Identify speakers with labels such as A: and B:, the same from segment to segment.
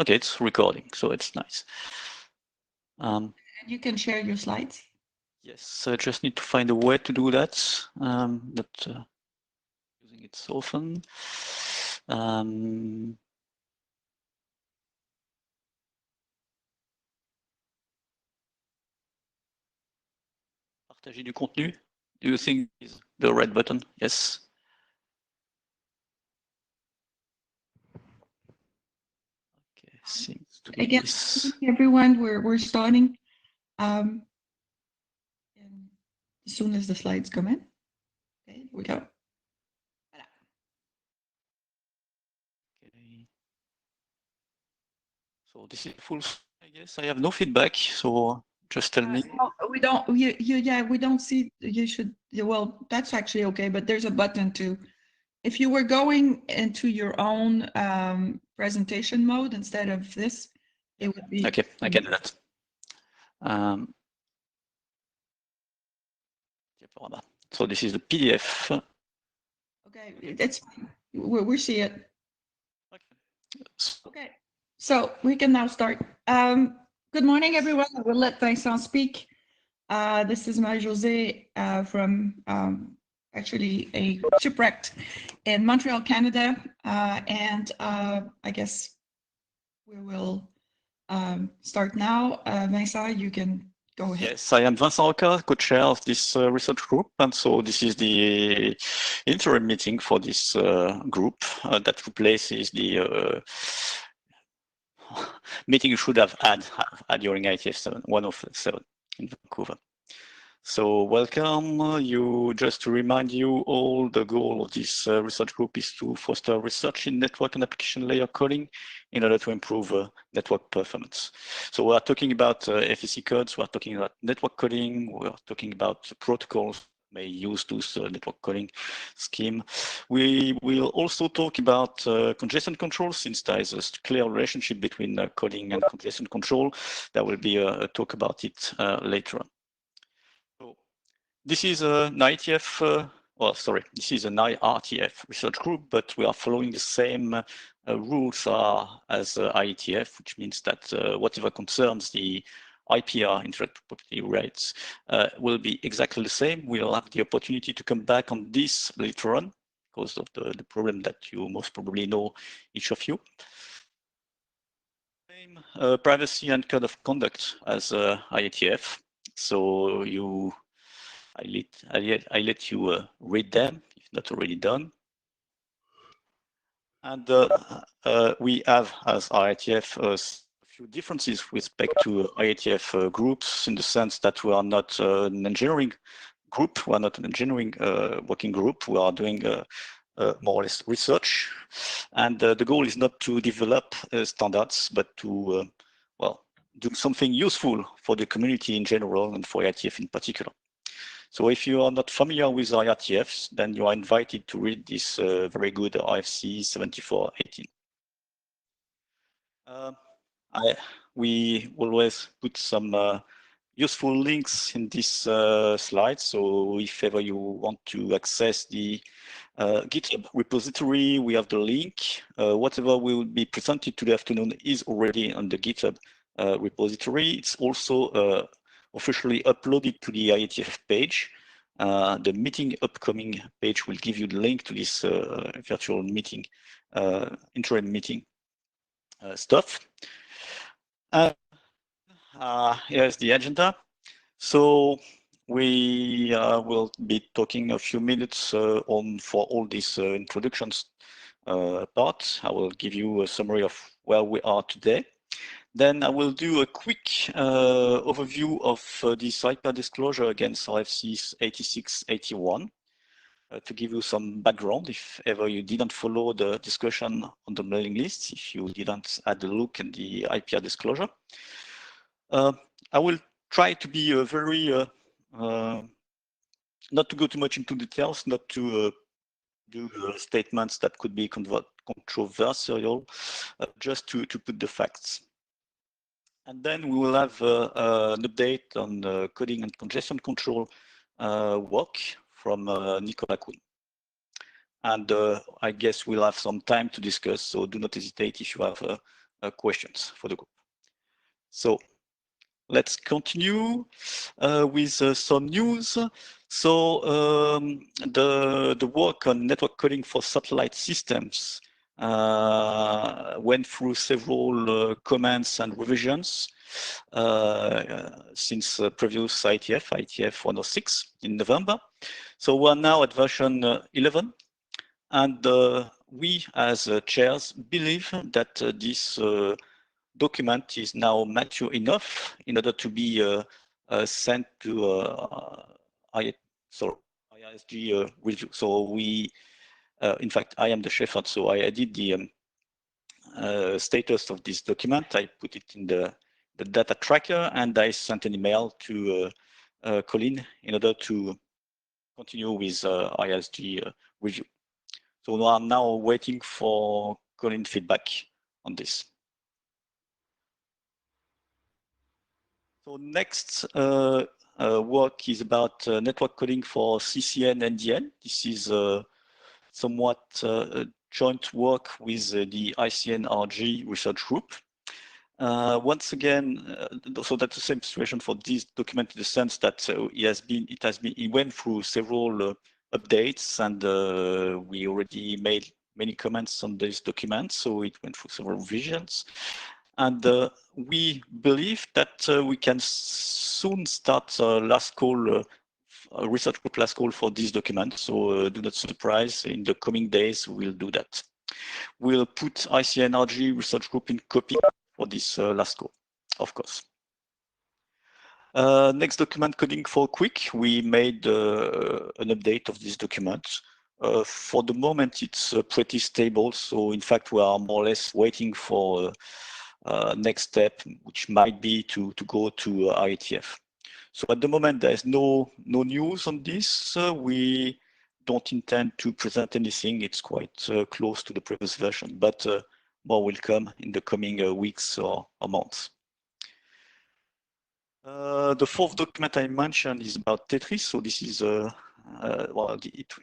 A: Okay, it's recording, so it's nice.
B: And you can share your slides.
A: Yes, I just need to find a way to do that. Not using it so often. Partager du contenu. Do you think is the right button? Yes. Okay, seems to be
B: Again,
A: this.
B: everyone, we're starting. And as soon as the slides come in. Okay, here we go.
A: Okay. So this is full. I guess I have no feedback, so just tell me.
B: No, we don't. Yeah, we don't see. You should. Well, that's actually okay. But there's a button to. If you were going into your own presentation mode instead of this, it would be.
A: Okay, I can do that. So this is the PDF.
B: Okay, it's we see it. Okay, so we can now start. Good morning, everyone. I will let Vincent speak. This is Marie-Josée from actually a shipwrecked in Montreal, Canada. And I guess we will start now. Vincent, you can go ahead.
A: Yes, I am Vincent Roca, co-chair of this research group. And so this is the interim meeting for this group that replaces the meeting you should have had during IETF 7, 107 in Vancouver. So welcome. You just to remind you all, the goal of this research group is to foster research in network and application layer coding in order to improve network performance. So we are talking about FEC codes, we are talking about network coding, we are talking about protocols may use this network coding scheme. We will also talk about congestion control, since there is a clear relationship between coding and congestion control. There will be a talk about it later on. So this is an IETF, this is an IRTF research group, but we are following the same rules as IETF, which means that whatever concerns the IPR, intellectual property rights, will be exactly the same. We'll have the opportunity to come back on this later on because of the problem that you most probably know, each of you. Same privacy and code of conduct as IETF. So I let you read them if not already done. And we have, as IETF, a few differences with respect to IETF groups, in the sense that we are not an engineering group, we are not an engineering working group, we are doing more or less research. And the goal is not to develop standards, but to, well, do something useful for the community in general and for IETF in particular. So if you are not familiar with IETFs, then you are invited to read this very good RFC 7418. We always put some useful links in this slide. So if ever you want to access the GitHub repository, we have the link. Whatever will be presented today afternoon is already on the GitHub repository. It's also officially uploaded to the IETF page. The meeting upcoming page will give you the link to this virtual meeting, interim meeting stuff. Here's the agenda. So we will be talking a few minutes for all these introductions part. I will give you a summary of where we are today. Then I will do a quick overview of this IPR disclosure against RFC 8681 to give you some background if ever you didn't follow the discussion on the mailing list, if you didn't add a look at the IPR disclosure. I will try to be very, not to go too much into details, not to do statements that could be controversial, just to put the facts. And then we will have an update on coding and congestion control work from Nicolas Kuhn. And I guess we'll have some time to discuss, so do not hesitate if you have questions for the group. So let's continue with some news. So the work on network coding for satellite systems went through several comments and revisions since previous IETF 106 in November. So we're now at version 11, and we as chairs believe that this document is now mature enough in order to be sent to ISG review. So we, in fact, I am the Shepherd, so I did the status of this document. I put it in the data tracker, and I sent an email to Colin in order to continue with ISG review. So I'm now waiting for Colin feedback on this. So next work is about network coding for CCN and NDN. This is somewhat joint work with the ICNRG research group. Once again, so that's the same situation for this document in the sense that it went through several updates, and we already made many comments on this document, so it went through several revisions. And we believe that we can soon start last call, research group last call for this document. So do not surprise, in the coming days, we'll do that. We'll put ICNRG research group in copy for this last call, of course. Next document, coding for quick. We made an update of this document. For the moment, it's pretty stable. So in fact, we are more or less waiting for next step, which might be to go to IETF. So at the moment, there's no news on this. We don't intend to present anything. It's quite close to the previous version, but more will come in the coming weeks or months. The fourth document I mentioned is about Tetris. So this is well,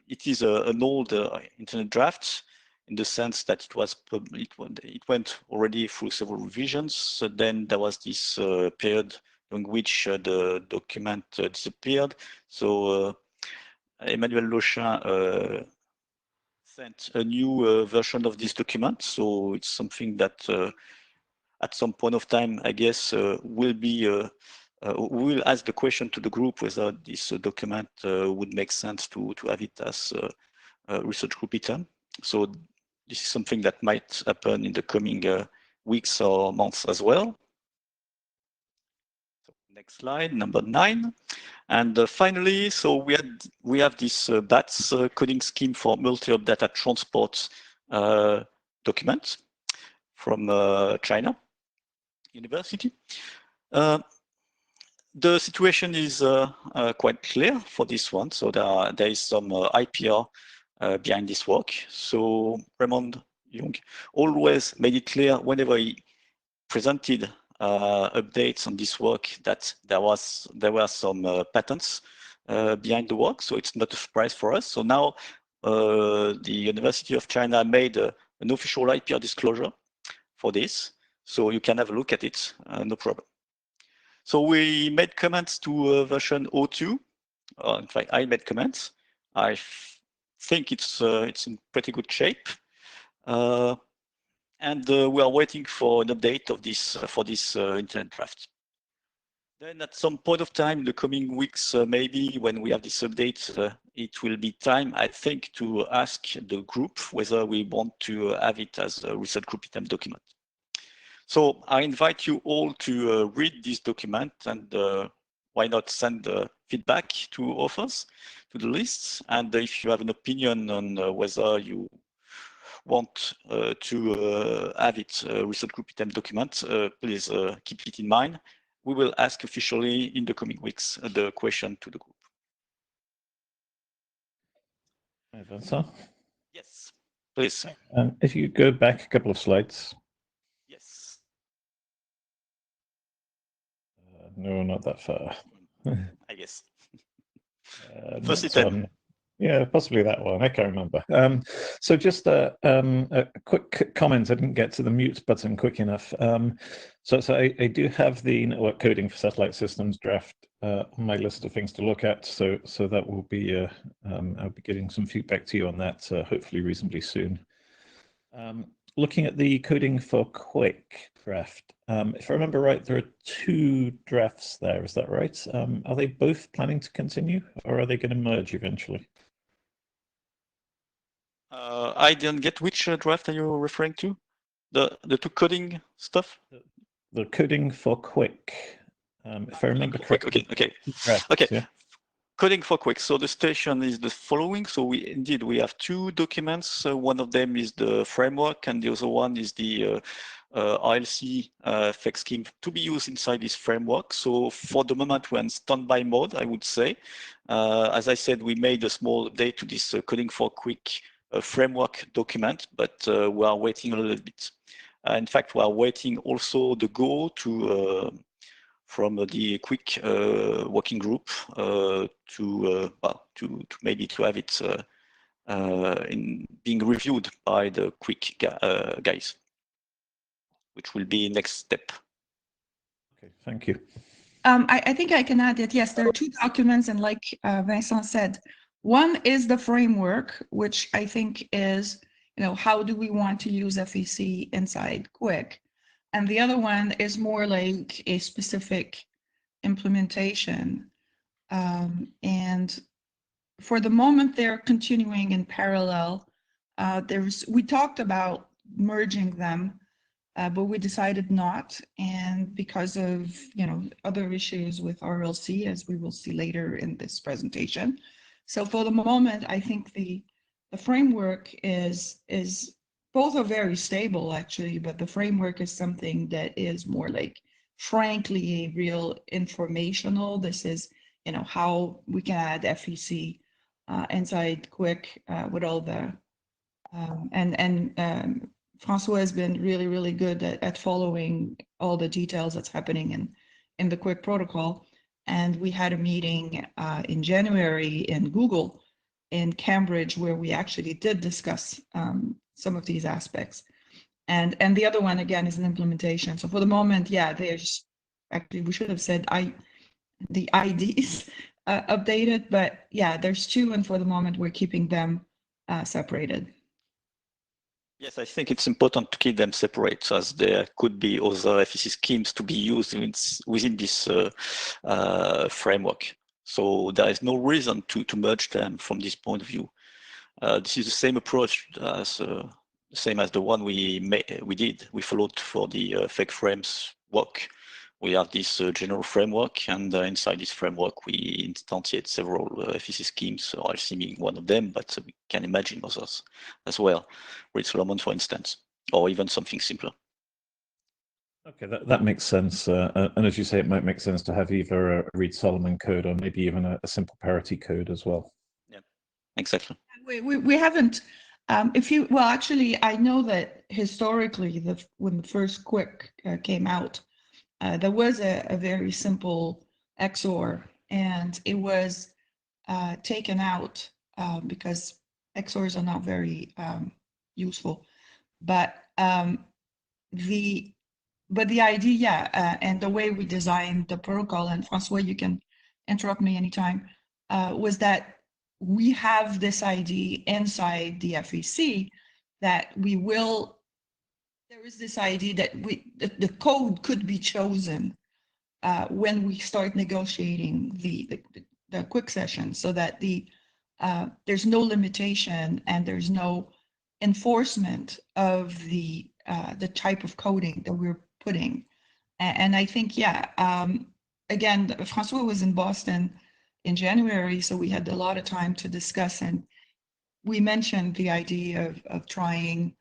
A: it is an old internet draft, in the sense that it went already through several revisions. So then there was this period during which the document disappeared. So Emmanuel Lochin sent a new version of this document. So it's something that at some point of time, I guess, will be we'll ask the question to the group whether this document would make sense to have it as a research group item. So this is something that might happen in the coming weeks or months as well. So next slide, number 9. And finally, so we have this BATS coding scheme for multi-hop data transport document from China University. The situation is quite clear for this one. So there is some IPR behind this work. So Raymond Young always made it clear whenever he presented updates on this work that there were some patents behind the work. So it's not a surprise for us. So now the University of China made an official IPR disclosure for this. So you can have a look at it, no problem. So we made comments to version 02. In fact, I made comments. I think it's in pretty good shape. And we are waiting for an update of this for this internet draft. Then at some point of time, in the coming weeks, maybe when we have this update, it will be time, I think, to ask the group whether we want to have it as a research group item document. So I invite you all to read this document, and why not send feedback to authors, to the lists. And if you have an opinion on whether you want to have it research group item document, please keep it in mind. We will ask officially in the coming weeks the question to the group.
C: Hi, Vincent.
A: Yes, please.
C: If you go back a couple of slides.
A: Yes.
C: No, not that far.
A: I guess.
C: Next one. Yeah, possibly that one. I can't remember. So just a quick comment. I didn't get to the mute button quick enough. So I do have the network coding for satellite systems draft on my list of things to look at. So that will be I'll be getting some feedback to you on that hopefully reasonably soon. Looking at the coding for Quick draft, if I remember right, there are 2 drafts there. Is that right? Are they both planning to continue, or are they going to merge eventually?
A: I didn't get which draft are you referring to? The 2 coding stuff?
C: The coding for Quick. If I remember correctly.
A: Okay.
C: Drafts,
A: Okay.
C: yeah.
A: Coding for Quick. So the station is the following. So we have 2 documents. One of them is the framework, and the other one is the ILC effect scheme to be used inside this framework. So for the moment, we're in standby mode, I would say. As I said, we made a small update to this Coding for Quick framework document, but we are waiting a little bit. In fact, we are waiting also the go to from the Quick working group to maybe to have it in being reviewed by the Quick guys, which will be next step.
C: Okay, thank you.
B: I think I can add that, yes, there are 2 documents, and like Vincent said, one is the framework, which I think is, how do we want to use FEC inside Quick? And the other one is more like a specific implementation. And for the moment, they're continuing in parallel. We talked about merging them, but we decided not, and because of other issues with RLC, as we will see later in this presentation. So for the moment, I think the framework is both are very stable actually, but the framework is something that is more like, frankly, a real informational. This is how we can add FEC inside Quick with all the Francois has been really, really good at following all the details that's happening in the Quick protocol. And we had a meeting in January in Google in Cambridge where we actually did discuss some of these aspects. And the other one, again, is an implementation. So for the moment, yeah, there's actually, we should have said the IDs updated, but yeah, there's 2, and for the moment, we're keeping them separated.
A: Yes, I think it's important to keep them separate, as there could be other FEC schemes to be used within this framework. So there is no reason to merge them from this point of view. This is the same approach as same as the one we did. We followed for the fake frames work. We have this general framework, and inside this framework, we instantiate several FEC schemes, ILC being one of them, but we can imagine others as well. Reed Solomon, for instance, or even something simpler.
C: Okay, that makes sense. And as you say, it might make sense to have either a Reed Solomon code or maybe even a simple parity code as well.
A: Yeah, exactly.
B: We haven't. Well, actually, I know that historically, when the first Quick came out, there was a very simple XOR, and it was taken out because XORs are not very useful. But the idea, yeah, and the way we designed the protocol, and Francois, you can interrupt me anytime, was that we have this ID inside the FEC that there is this idea that the code could be chosen when we start negotiating the Quick session, so that there's no limitation and there's no enforcement of the type of coding that we're putting. And I think, yeah, again, Francois was in Boston in January, so we had a lot of time to discuss, and we mentioned the idea of trying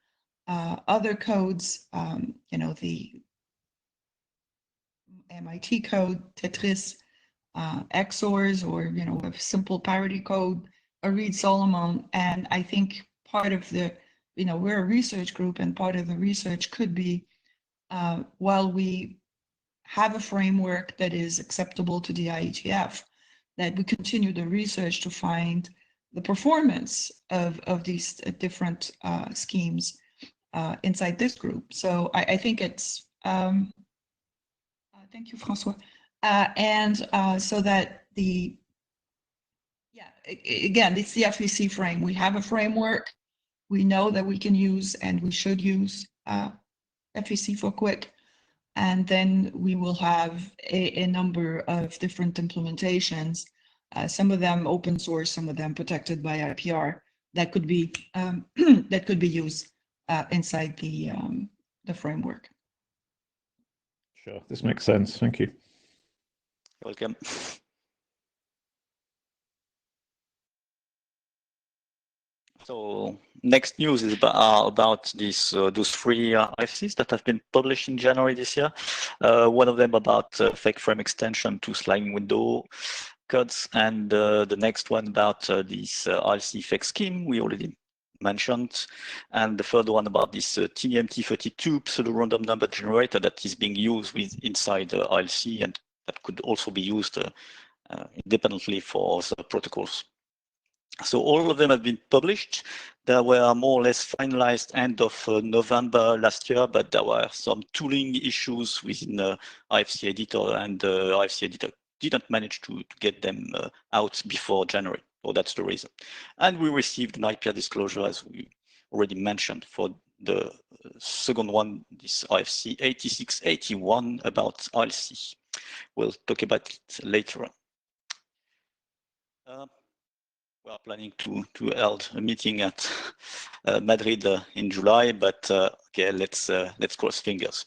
B: other codes, the MIT code, Tetris, XORs, or a simple parity code, a Reed Solomon. And I think part of we're a research group, and part of the research could be, while we have a framework that is acceptable to the IETF, that we continue the research to find the performance of these different schemes inside this group. So I think it's, thank you, Francois. So that again, it's the FEC frame. We have a framework. We know that we can use and we should use FEC for quick. And then we will have a number of different implementations, some of them open source, some of them protected by IPR, that could be that could be used inside the framework.
C: Sure, this makes sense. Thank you.
A: Welcome. So next news is about these those three IFCs that have been published in January this year. One of them about fake frame extension to sliding window codes, and the next one about this ILC fake scheme we already mentioned, and the third one about this TNMT32 pseudo random number generator that is being used inside ILC, and that could also be used independently for other protocols. So all of them have been published. They were more or less finalized end of November last year, but there were some tooling issues within IFC editor, and IFC editor didn't manage to get them out before January. So that's the reason. And we received an IPR disclosure, as we already mentioned, for the second one, this IFC 8681 about ILC. We'll talk about it later on. We are planning to hold a meeting at Madrid in July, but okay, let's cross fingers.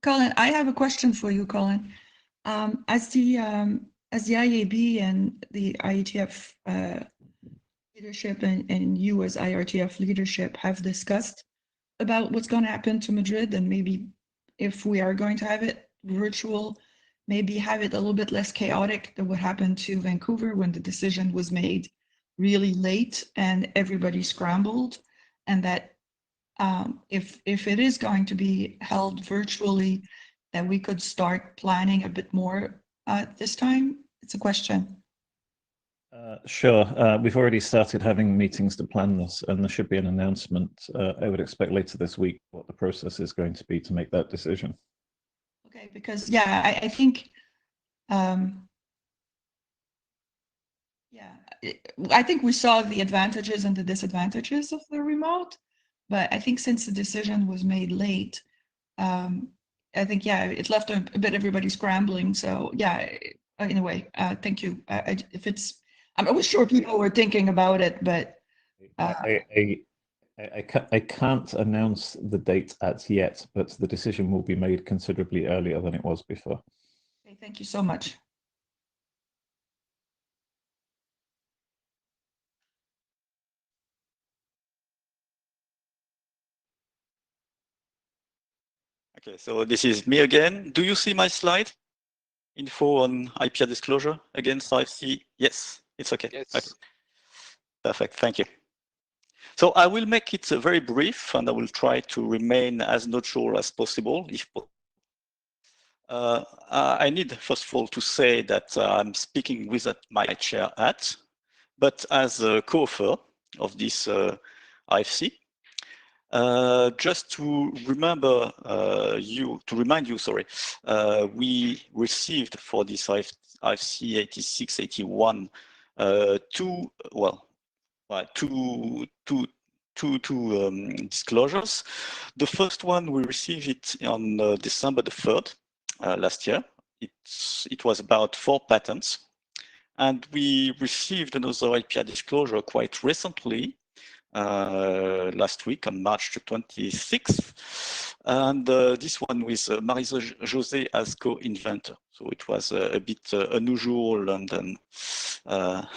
B: Colin, I have a question for you, Colin. As the IAB and the IETF leadership and you as IRTF leadership have discussed about what's going to happen to Madrid, and maybe if we are going to have it virtual, maybe have it a little bit less chaotic than what happened to Vancouver when the decision was made really late and everybody scrambled, and that if it is going to be held virtually, that we could start planning a bit more this time? It's a question.
C: Sure. We've already started having meetings to plan this, and there should be an announcement, I would expect later this week, what the process is going to be to make that decision.
B: Okay, because yeah, I think I think we saw the advantages and the disadvantages of the remote, but I think since the decision was made late, I think it left a bit everybody scrambling. So yeah, in a way, thank you. If it's, I was sure people were thinking about it, but
C: I can't announce the date as yet, but the decision will be made considerably earlier than it was before.
B: Okay, thank you so much.
A: Okay, so this is me again. Do you see my slide? Info on IPR disclosure against IFC? Yes, it's okay.
D: Yes.
A: Okay. Perfect, thank you. So I will make it very brief, and I will try to remain as neutral as possible, if possible. I need, first of all, to say that I'm speaking with my chair hat, but as a co-author of this IFC. Just to remind you, sorry, we received for this IFC 8681 two disclosures. The first one, we received it on December the 3rd last year. It was about 4 patents, and we received another IPR disclosure quite recently, last week on March 26th, and this one with Marie-Josée as co-inventor. So it was a bit unusual and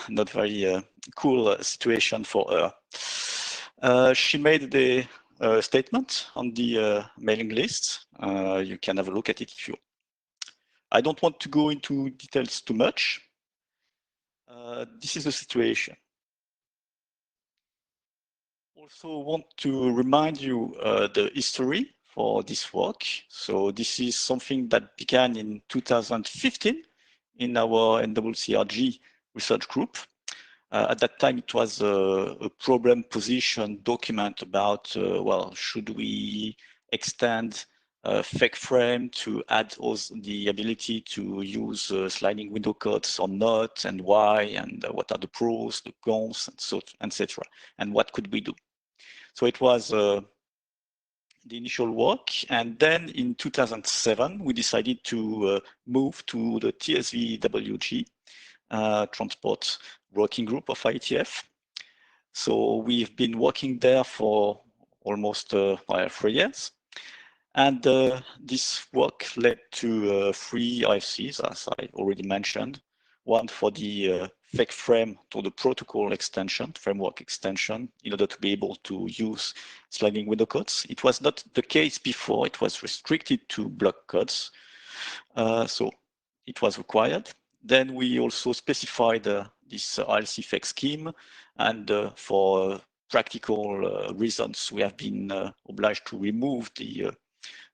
A: not very cool situation for her. She made the statement on the mailing list. You can have a look at it if you. I don't want to go into details too much. This is the situation. Also want to remind you the history for this work. So this is something that began in 2015 in our NWCRG research group. At that time, it was a problem position document about, well, should we extend fake frame to add also the ability to use sliding window codes or not, and why, and what are the pros, the cons, and so, etc. And what could we do? So it was the initial work, and then in 2007 we decided to move to the TSVWG transport working group of IETF. So we've been working there for almost 3 years, and this work led to 3 IFCs, as I already mentioned. One for the fake frame to the protocol extension, framework extension, in order to be able to use sliding window codes. It was not the case before, it was restricted to block codes. So it was required. Then we also specified this ILC fake scheme, and for practical reasons, we have been obliged to remove the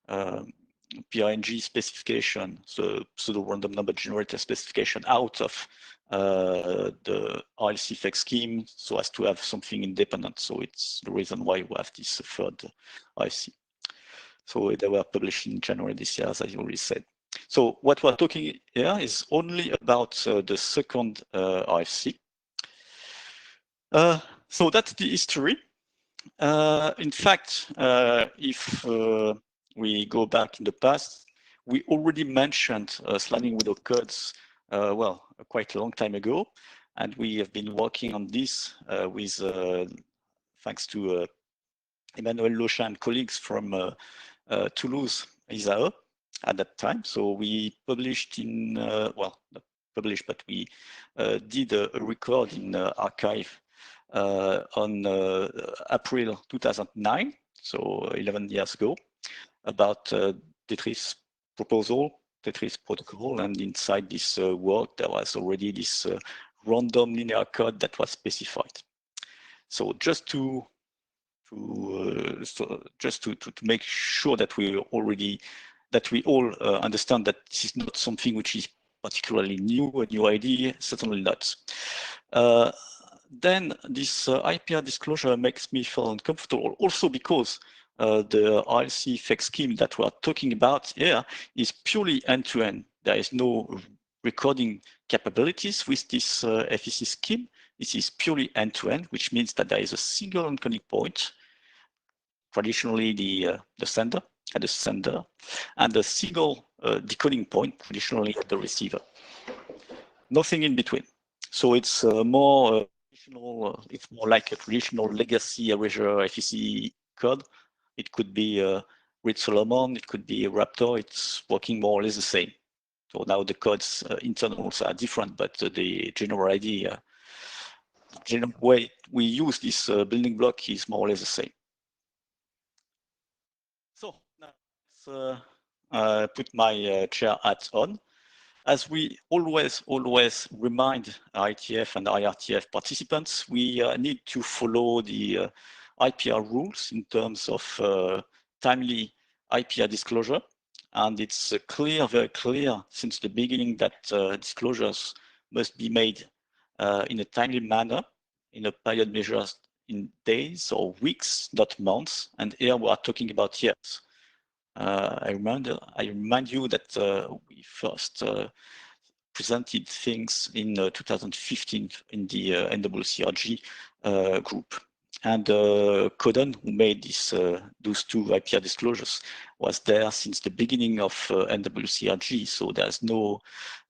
A: PRNG specification, so pseudo-random number generator specification, out of the ILC fake scheme, so as to have something independent. So it's the reason why we have this third IC. So they were published in January this year, as I already said. So what we're talking here is only about the second IFC. So that's the history. In fact, if we go back in the past, we already mentioned sliding window codes, well, quite a long time ago, and we have been working on this with, thanks to Emmanuel Lochin and colleagues from Toulouse, ISAE, at that time. So we published in, well, not published, but we did a record in archive on April 2009, so 11 years ago, about Tetris proposal, Tetris protocol, and inside this work there was already this random linear code that was specified. So just to make sure that we all understand that this is not something which is particularly new, a new idea, certainly not. Then this IPR disclosure makes me feel uncomfortable, also because the ILC fake scheme that we are talking about here is purely end-to-end. There is no recording capabilities with this FEC scheme. This is purely end-to-end, which means that there is a single encoding point, traditionally the sender, at the sender, and a single decoding point, traditionally at the receiver. Nothing in between. So it's more it's more like a traditional legacy erasure FEC code. It could be Reed Solomon, it could be Raptor. It's working more or less the same. So now the codes internals are different, but the general idea, general way we use this building block is more or less the same. So now let's put my chair hat on. As we always remind IETF and IRTF participants, we need to follow the IPR rules in terms of timely IPR disclosure. And it's clear, very clear since the beginning that disclosures must be made in a timely manner, in a period measured in days or weeks, not months. And here we are talking about years. I remind you that we first presented things in 2015 in the NWCRG group. And Coden, who made those 2 IPR disclosures, was there since the beginning of NWCRG. So there's no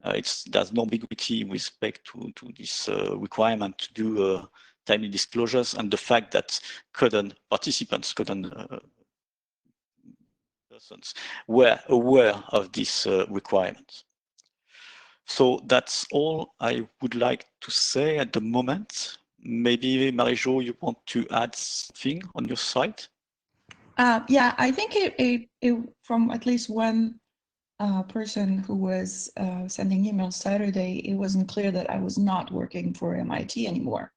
A: ambiguity with respect to this requirement to do timely disclosures, and the fact that Coden participants, Coden persons, were aware of this requirement. So that's all I would like to say at the moment. Maybe Marie-Jo, you want to add something on your side?
B: Yeah, I think it from at least one person who was sending emails Saturday, it wasn't clear that I was not working for MIT anymore.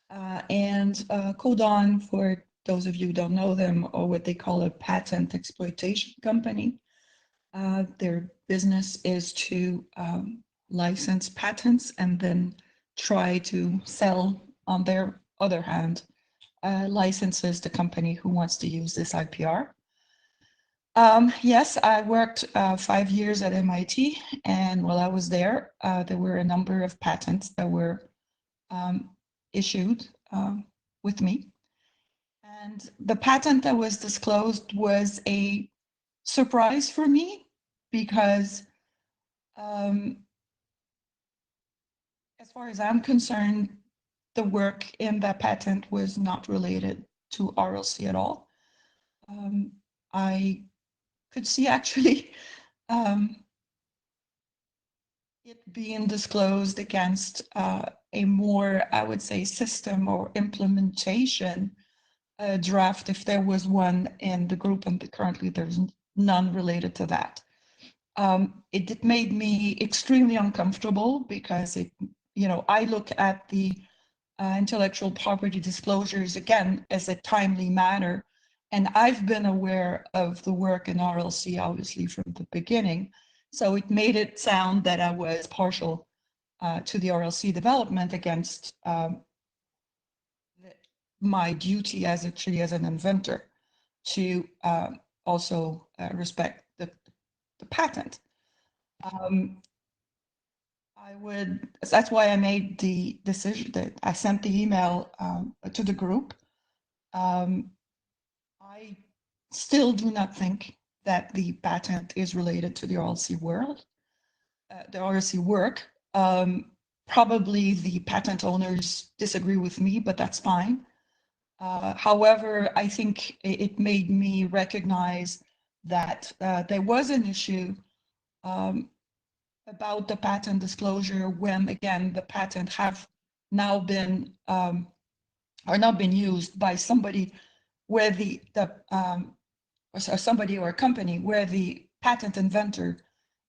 B: And Codon, for those of you who don't know them, or what they call a patent exploitation company. Their business is to license patents and then try to sell, on their other hand, licenses the company who wants to use this IPR. Yes, I worked 5 years at MIT, and while I was there, there were a number of patents that were issued with me. And the patent that was disclosed was a surprise for me because as far as I'm concerned, the work in that patent was not related to RLC at all. I could see actually it being disclosed against a more, I would say, system or implementation draft, if there was one in the group, and currently there's none related to that. It made me extremely uncomfortable because I look at the intellectual property disclosures again as a timely matter, and I've been aware of the work in RLC obviously from the beginning, so it made it sound that I was partial to the RLC development against my duty as an inventor to also respect the patent. That's why I made the decision that I sent the email to the group. I still do not think that the patent is related to the RLC world, the RLC work. Probably the patent owners disagree with me, but that's fine. However, I think it made me recognize that there was an issue about the patent disclosure when, again, the patent have now been are not been used by somebody where somebody or a company where the patent inventor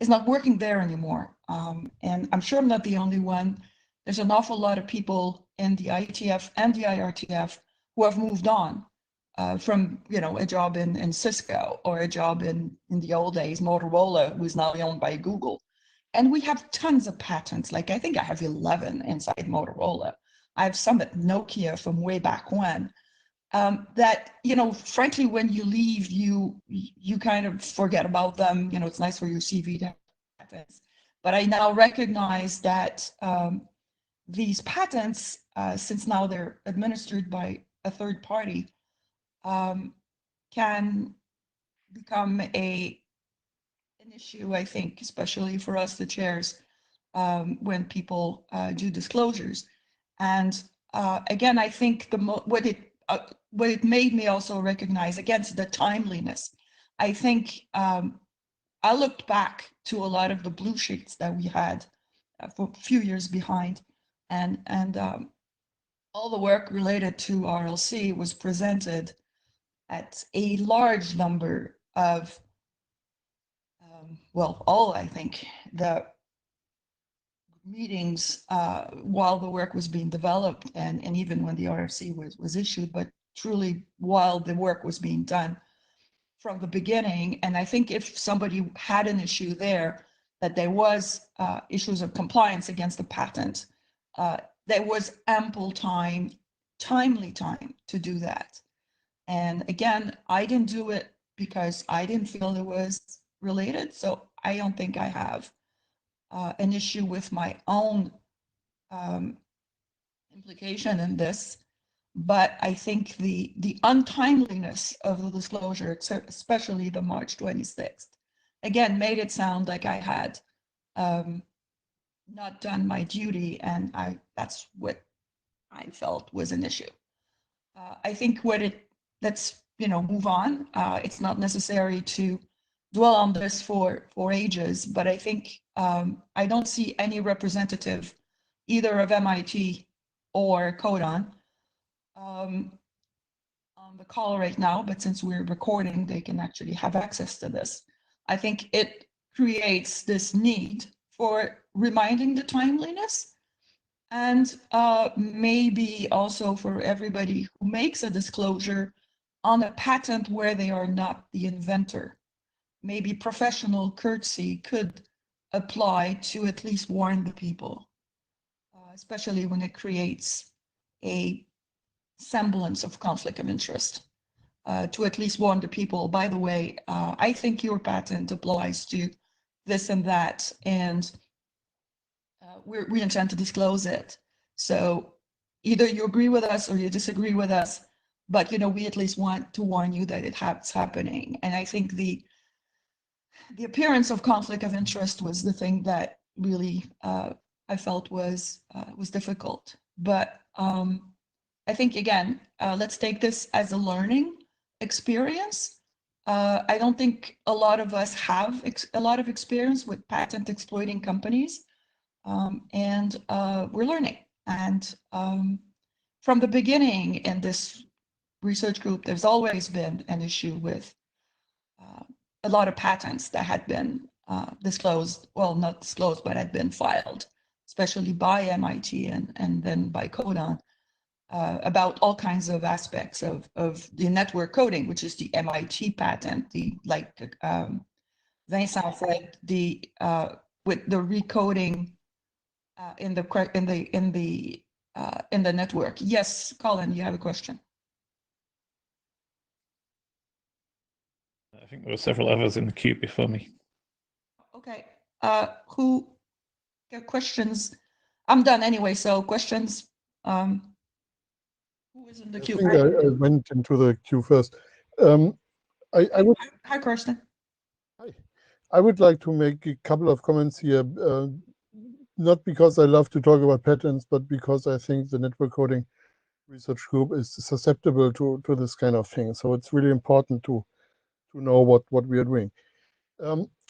B: is not working there anymore. And I'm sure I'm not the only one. There's an awful lot of people in the IETF and the IRTF who have moved on from a job in Cisco or a job in the old days, Motorola, who is now owned by Google. And we have tons of patents. Like I think I have 11 inside Motorola. I have some at Nokia from way back when. That frankly, when you leave, you kind of forget about them. It's nice for your CV to have patents, but I now recognize that these patents, since now they're administered by a third party, can become an issue, I think, especially for us, the chairs, when people do disclosures. And again, I think what it made me also recognize against the timeliness. I think I looked back to a lot of the blue sheets that we had for a few years behind, and all the work related to RLC was presented at a large number of, I think, the meetings while the work was being developed and even when the RFC was issued, but truly while the work was being done from the beginning. And I think if somebody had an issue there, that there was issues of compliance against the patent, there was ample time, timely time to do that. And again, I didn't do it because I didn't feel it was related. So I don't think I have an issue with my own implication in this, but I think the untimeliness of the disclosure, especially the March 26th, again, made it sound like I had not done my duty, and that's what I felt was an issue. I think let's move on. It's not necessary to dwell on this for ages, but I think I don't see any representative either of MIT or Codon on the call right now, but since we're recording, they can actually have access to this. I think it creates this need for reminding the timeliness, and maybe also for everybody who makes a disclosure on a patent where they are not the inventor. Maybe professional courtesy could apply to at least warn the people. especially when it creates a semblance of conflict of interest, to at least warn the people, by the way, I think your patent applies to this and that, and we intend to disclose it. So either you agree with us or you disagree with us, but we at least want to warn you that it's happening. And I think the appearance of conflict of interest was the thing that really I felt was difficult. But I think, again, let's take this as a learning experience. I don't think a lot of us have a lot of experience with patent exploiting companies, and we're learning. And from the beginning in this research group, there's always been an issue with a lot of patents that had been disclosed, well, not disclosed, but had been filed, especially by MIT and then by Codan, about all kinds of aspects of the network coding, which is the MIT patent, Vincent said, with the recoding in the network. Yes, Colin, you have a question.
C: I think there were several others in the queue before me.
B: Okay, who got questions? I'm done anyway, so questions. Who is in the queue?
D: I think I went into the queue first. I would.
B: Hi, Kirsten.
D: Hi. I would like to make a couple of comments here, not because I love to talk about patents, but because I think the network coding research group is susceptible to this kind of thing. So it's really important to know what we are doing.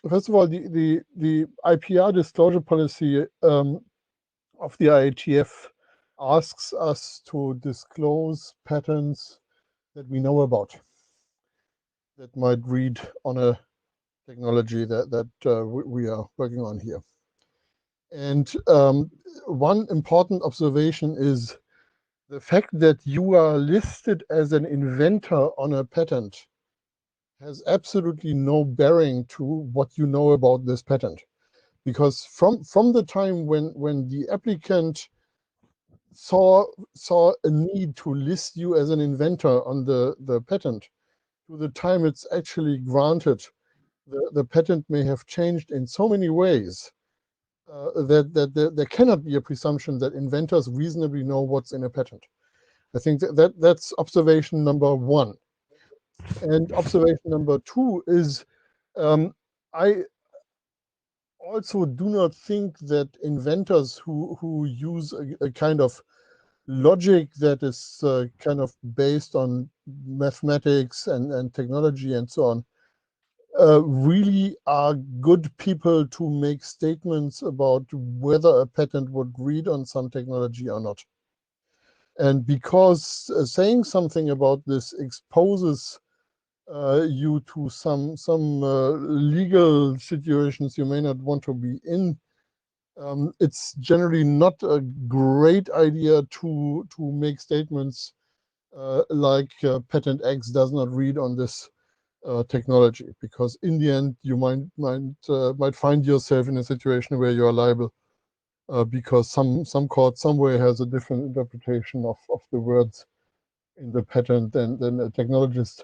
D: First of all, the IPR disclosure policy of the IETF asks us to disclose patents that we know about, that might read on a technology that we are working on here. And one important observation is the fact that you are listed as an inventor on a patent has absolutely no bearing to what you know about this patent. Because from the time when the applicant saw a need to list you as an inventor on the patent, to the time it's actually granted, the patent may have changed in so many ways that there cannot be a presumption that inventors reasonably know what's in a patent. I think that's observation number one. And observation number two is, I also do not think that inventors who use a kind of logic that is kind of based on mathematics and technology and so on really are good people to make statements about whether a patent would read on some technology or not. And because saying something about this exposes you to some legal situations you may not want to be in, it's generally not a great idea to make statements like patent X does not read on this technology, because in the end you might find yourself in a situation where you are liable because some court somewhere has a different interpretation of the words in the patent than a technologist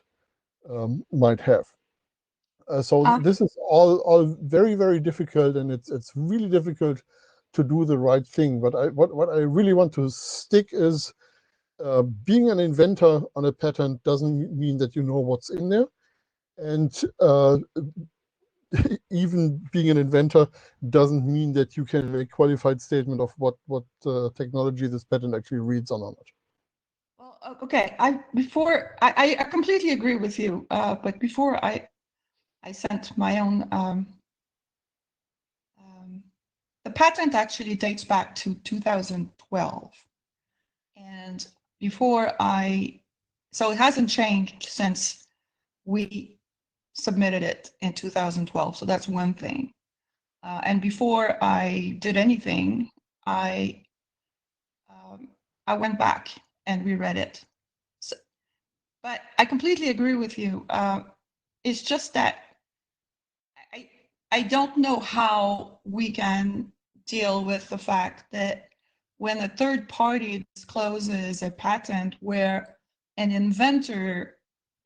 D: might have. So this is all very, very difficult, and it's really difficult to do the right thing. But what I really want to stick is being an inventor on a patent doesn't mean that you know what's in there. And even being an inventor doesn't mean that you can make a qualified statement of what technology this patent actually reads on or not.
B: Well, okay. I completely agree with you. But before I sent my own. The patent actually dates back to 2012, and so it hasn't changed since we submitted it in 2012. So that's one thing. And before I did anything, I went back and reread it. So, but I completely agree with you. It's just that I don't know how we can deal with the fact that when a third party discloses a patent where an inventor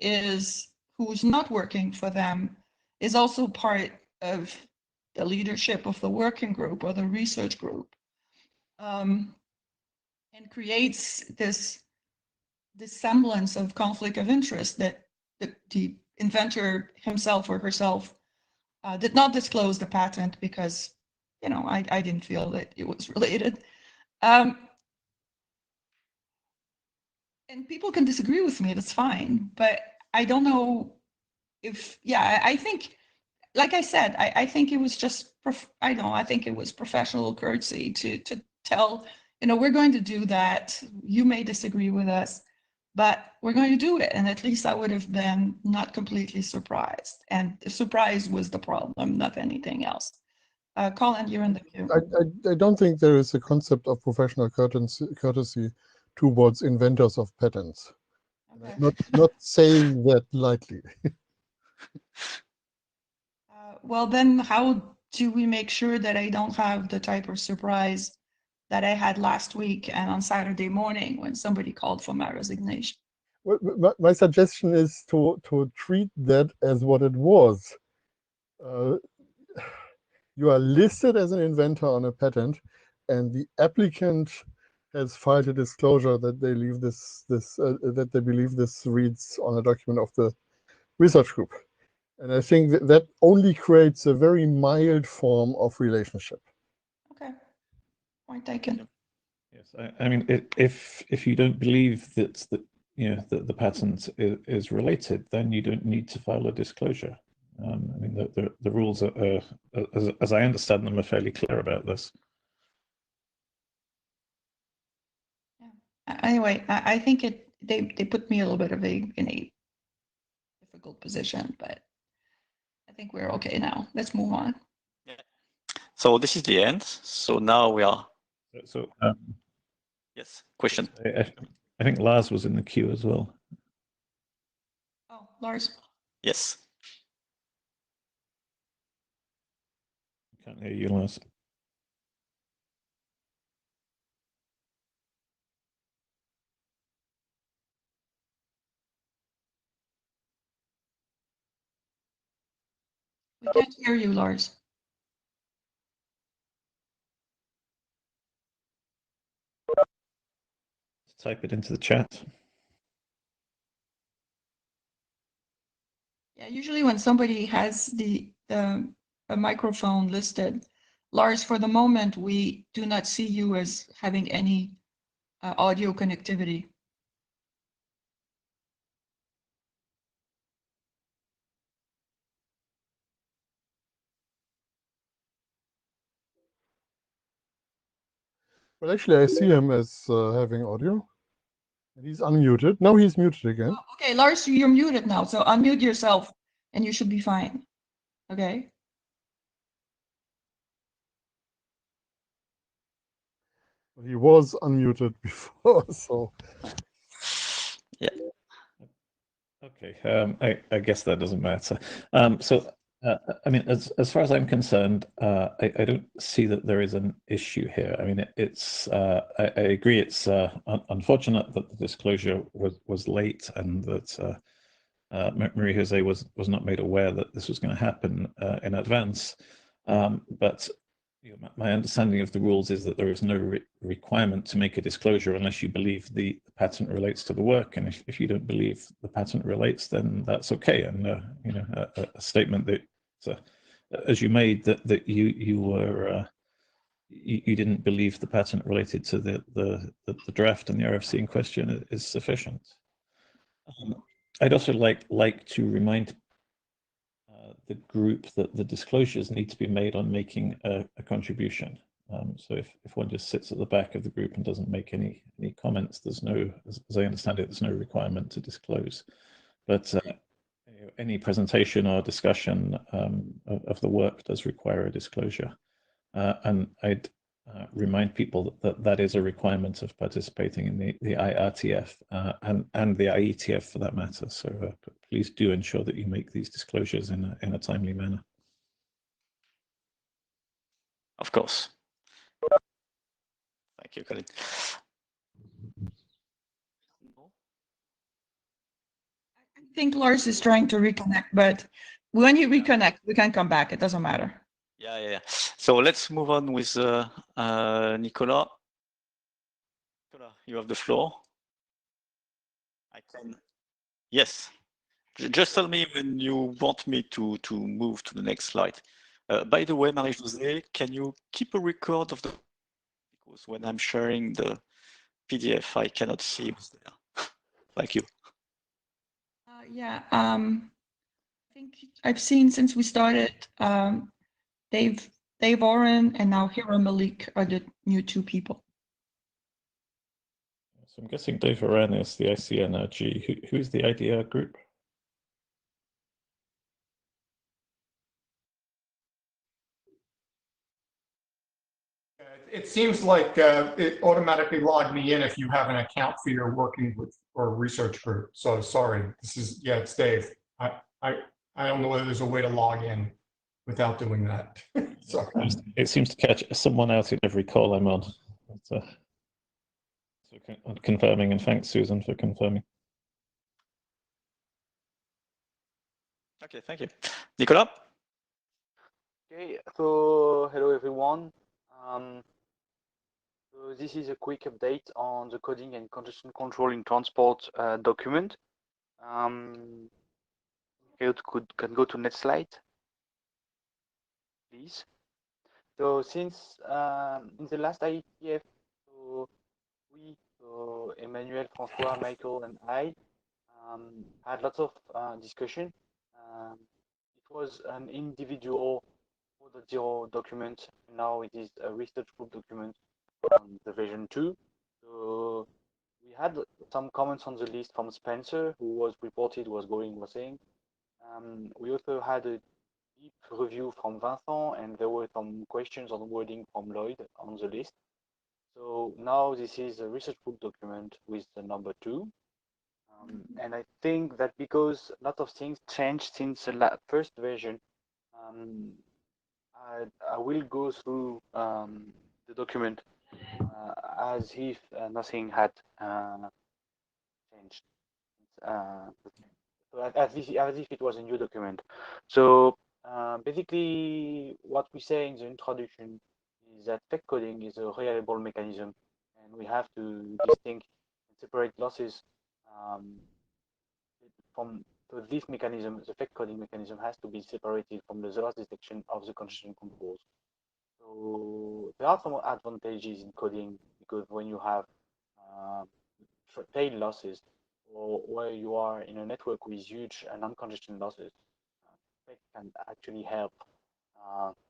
B: who's not working for them is also part of the leadership of the working group or the research group, and creates this semblance of conflict of interest that the inventor himself or herself did not disclose the patent because, I didn't feel that it was related. And people can disagree with me, that's fine, but I don't know if, I think, like I said, I think it was just, I think it was professional courtesy to tell, we're going to do that. You may disagree with us, but we're going to do it. And at least I would have been not completely surprised. And the surprise was the problem, not anything else. Colin, you're in the queue.
D: I don't think there is a concept of professional courtesy towards inventors of patents.
B: Okay.
D: Not saying that lightly.
B: Well, then how do we make sure that I don't have the type of surprise that I had last week and on Saturday morning when somebody called for my resignation?
D: Well, my suggestion is to treat that as what it was. You are listed as an inventor on a patent, and the applicant has filed a disclosure that they leave that they believe this reads on a document of the research group. And I think that only creates a very mild form of relationship.
B: Okay, point taken.
C: Yes, I mean, if you don't believe that the patent is related, then you don't need to file a disclosure. I mean, the rules are, as I understand them, are fairly clear about this.
B: Yeah. Anyway, I think they put me a little bit in a difficult position, but I think we're okay now. Let's move on.
A: Yeah. So this is the end. So now we are.
C: So
A: yes, question.
C: I think Lars was in the queue as well.
B: Oh, Lars.
A: Yes.
C: Can't hear you, Lars.
B: We can't hear you, Lars.
C: Type it into the chat.
B: Yeah, usually when somebody has a microphone listed, Lars, for the moment, we do not see you as having any audio connectivity.
D: Well, actually, I see him as having audio. And he's unmuted. Now he's muted again.
B: Oh, okay, Lars, you're muted now, so unmute yourself and you should be fine. Okay.
D: He was unmuted before, so.
A: Yeah.
C: Okay, I guess that doesn't matter. I mean, as far as I'm concerned, I don't see that there is an issue here. I mean, I agree it's unfortunate that the disclosure was late and that Marie Jose was not made aware that this was going to happen in advance. But my understanding of the rules is that there is no requirement to make a disclosure unless you believe the patent relates to the work, and if you don't believe the patent relates, then that's okay. And a statement that, as you made, that you were you didn't believe the patent related to the draft and the RFC in question is sufficient. I'd also like to remind the group that the disclosures need to be made on making a contribution. So if one just sits at the back of the group and doesn't make any comments, there's no, as I understand it, there's no requirement to disclose. But any presentation or discussion of the work does require a disclosure. And I'd remind people that is a requirement of participating in the IETF and the IETF for that matter. So please do ensure that you make these disclosures in a timely manner.
A: Of course. Thank you, Colin. No?
B: I think Lars is trying to reconnect, but when you reconnect, we can come back. It doesn't matter.
A: Yeah. So let's move on with Nicolas. Nicolas, you have the floor. I can. Yes. Just tell me when you want me to move to the next slide. By the way, Marie-Josée, can you keep a record of the, because when I'm sharing the PDF, I cannot see what's there. Thank you.
B: Yeah, I think I've seen since we started, Dave Oren and now Hira Malik are the new two people.
C: So I'm guessing Dave Oren is the ICNRG. Who's the IDEA group?
E: It seems like it automatically logged me in if you have an account for your working with or research group. So sorry, this is, yeah, it's Dave. I don't know whether there's a way to log in without doing that. Sorry.
C: It seems to catch someone out in every call I'm on. So confirming, and thanks, Susan, for confirming.
A: Okay, thank you. Nicolas?
F: Okay, so hello everyone. So this is a quick update on the coding and congestion control in transport document. You can go to next slide, please. So since in the last IETF, so we, so Emmanuel, François, Michael, and I had lots of discussion. It was an individual 4.0 document. Now it is a research group document on the version 2. So we had some comments on the list from Spencer, who was saying. We also had a deep review from Vincent, and there were some questions on wording from Lloyd on the list. So now this is a research group document with the number 2. And I think that because a lot of things changed since the first version, I will go through the document as if nothing had changed. As if it was a new document. So basically, what we say in the introduction is that fake coding is a reliable mechanism, and we have to distinguish and separate losses from. So this mechanism, the fake coding mechanism, has to be separated from the loss detection of the congestion controls. So there are some advantages in coding, because when you have tail losses, or where you are in a network with huge non-congestion losses, fake can actually help.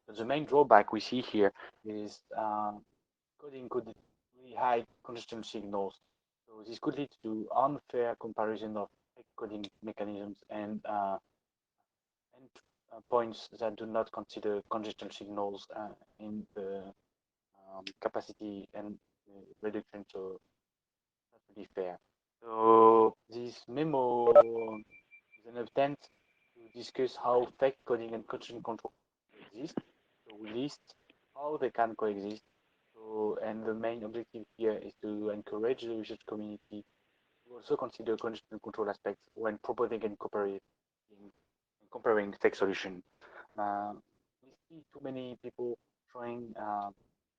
F: But the main drawback we see here is coding could really hide congestion signals. So this could lead to unfair comparison of fake coding mechanisms and points that do not consider congestion signals in the capacity and reduction. So not really fair. So this memo is an attempt to discuss how fake coding and congestion control exist. So we list how they can coexist. So, and the main objective here is to encourage the research community to also consider congestion control aspects when proposing and comparing fake solution. We see too many people showing,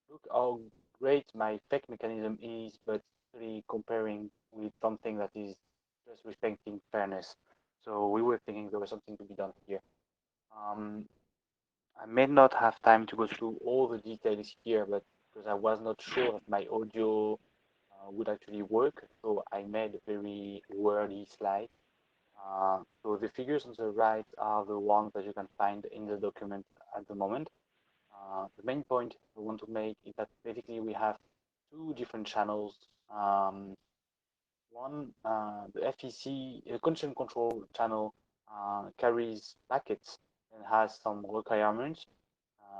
F: look how great my fake mechanism is, but really comparing with something that is just respecting fairness. So we were thinking there was something to be done here. I may not have time to go through all the details here, but because I was not sure that my audio would actually work, so I made a very wordy slide. So the figures on the right are the ones that you can find in the document at the moment. The main point I want to make is that basically we have two different channels. One, the FEC, the congestion control channel, carries packets and has some requirements,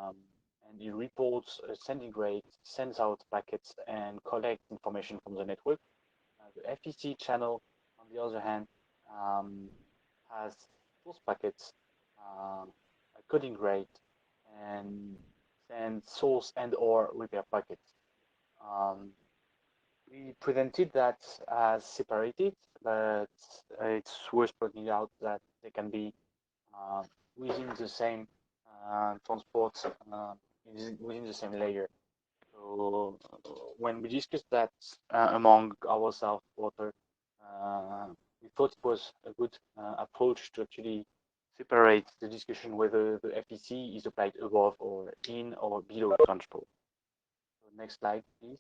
F: and it reports a sending rate, sends out packets, and collects information from the network. The FEC channel, on the other hand, has source packets, a coding rate, and sends source and/or repair packets. We presented that as separated, but it's worth pointing out that they can be within the same transport, within the same layer. So when we discussed that among ourselves, we thought it was a good approach to actually separate the discussion whether the FEC is applied above or in or below transport. So next slide, please.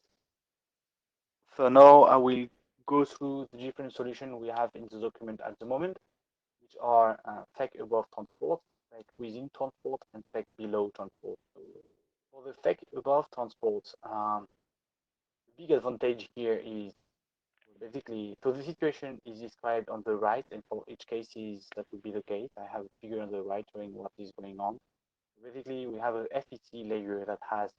F: So now I will go through the different solutions we have in the document at the moment, which are FEC above transport, FEC within transport, and FEC below transport. So for the FEC above transport, the big advantage here is basically, so the situation is described on the right, and for each case that would be the case. I have a figure on the right showing what is going on. Basically, we have a FEC layer that has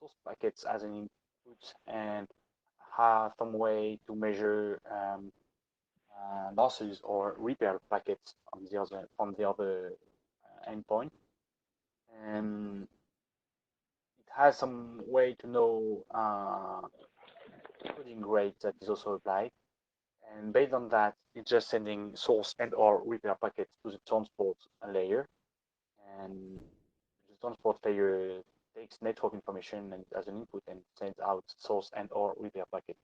F: source packets as an input and has some way to measure losses or repair packets on the other from the other endpoint, and it has some way to know coding rate that is also applied. And based on that, it's just sending source and or repair packets to the transport layer. And the transport layer takes network information and as an input and sends out source and or repair packet.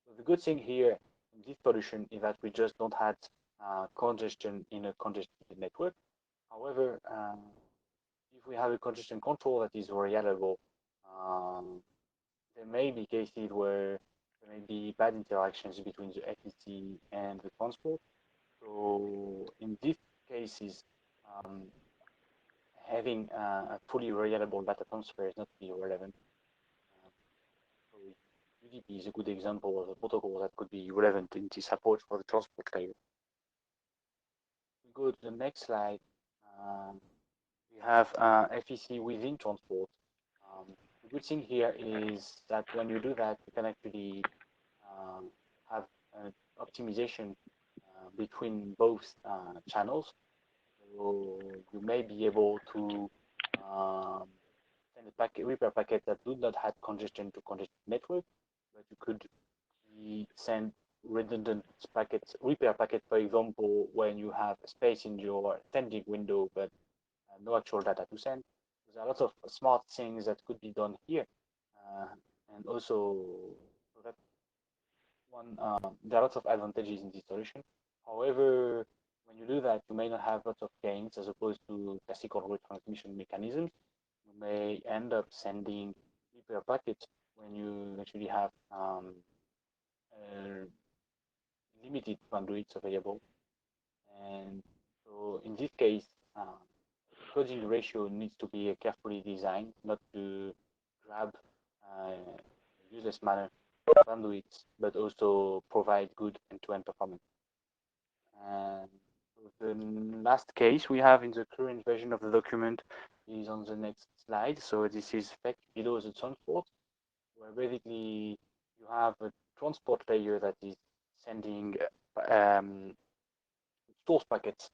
F: So the good thing here in this solution is that we just don't have congestion in a congested network. However, if we have a congestion control that is reliable, there may be cases where there may be bad interactions between the FEC and the transport. So in these cases, having a fully reliable data transfer is not really relevant. So UDP is a good example of a protocol that could be relevant in this approach for the transport layer. We go to the next slide. We have FEC within transport. The good thing here is that when you do that, you can actually have an optimization between both channels. So you may be able to send a repair packet that do not have congestion to congested network, but you could send redundant packets, repair packet, for example, when you have space in your sending window, but no actual data to send. There are lots of smart things that could be done here. And also, so that one, there are lots of advantages in this solution. However, when you do that, you may not have lots of gains as opposed to classical retransmission mechanisms. You may end up sending repair packets when you actually have limited bandwidth available. And so in this case, coding ratio needs to be carefully designed, not to grab useless manner bandwidth, but also provide good end-to-end performance. And the last case we have in the current version of the document is on the next slide. So this is FEC below the transport, where basically you have a transport layer that is sending source packets,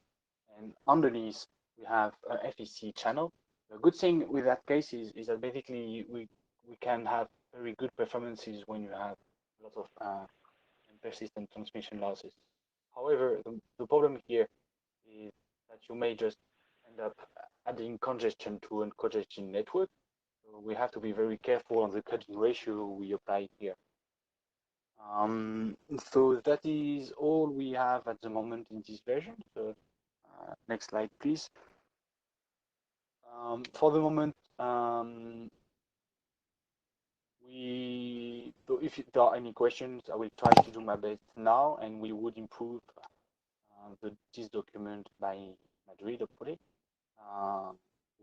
F: and underneath we have an FEC channel. The good thing with that case is that basically we can have very good performances when you have a lot of persistent transmission losses. However, the problem here is that you may just end up adding congestion to a congestion network. So we have to be very careful on the coding ratio we apply here. So that is all we have at the moment in this version. So next slide, please. For the moment, so if there are any questions, I will try to do my best now, and we would improve this document by Madrid, hopefully.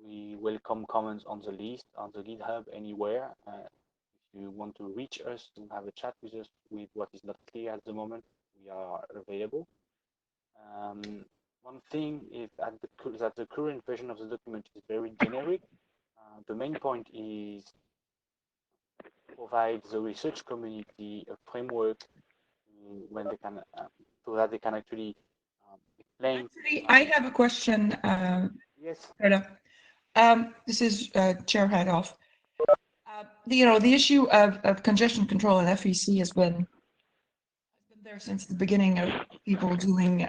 F: We welcome comments on the list, on the GitHub, anywhere. If you want to reach us and have a chat with us with what is not clear at the moment, we are available. One thing is that the current version of the document is very generic. The main point is provide the research community a framework when they can, so that they can actually explain.
B: Actually, I have a question.
F: Yes.
B: This is Chair Hedoff. The issue of congestion control and FEC has been there since the beginning of people doing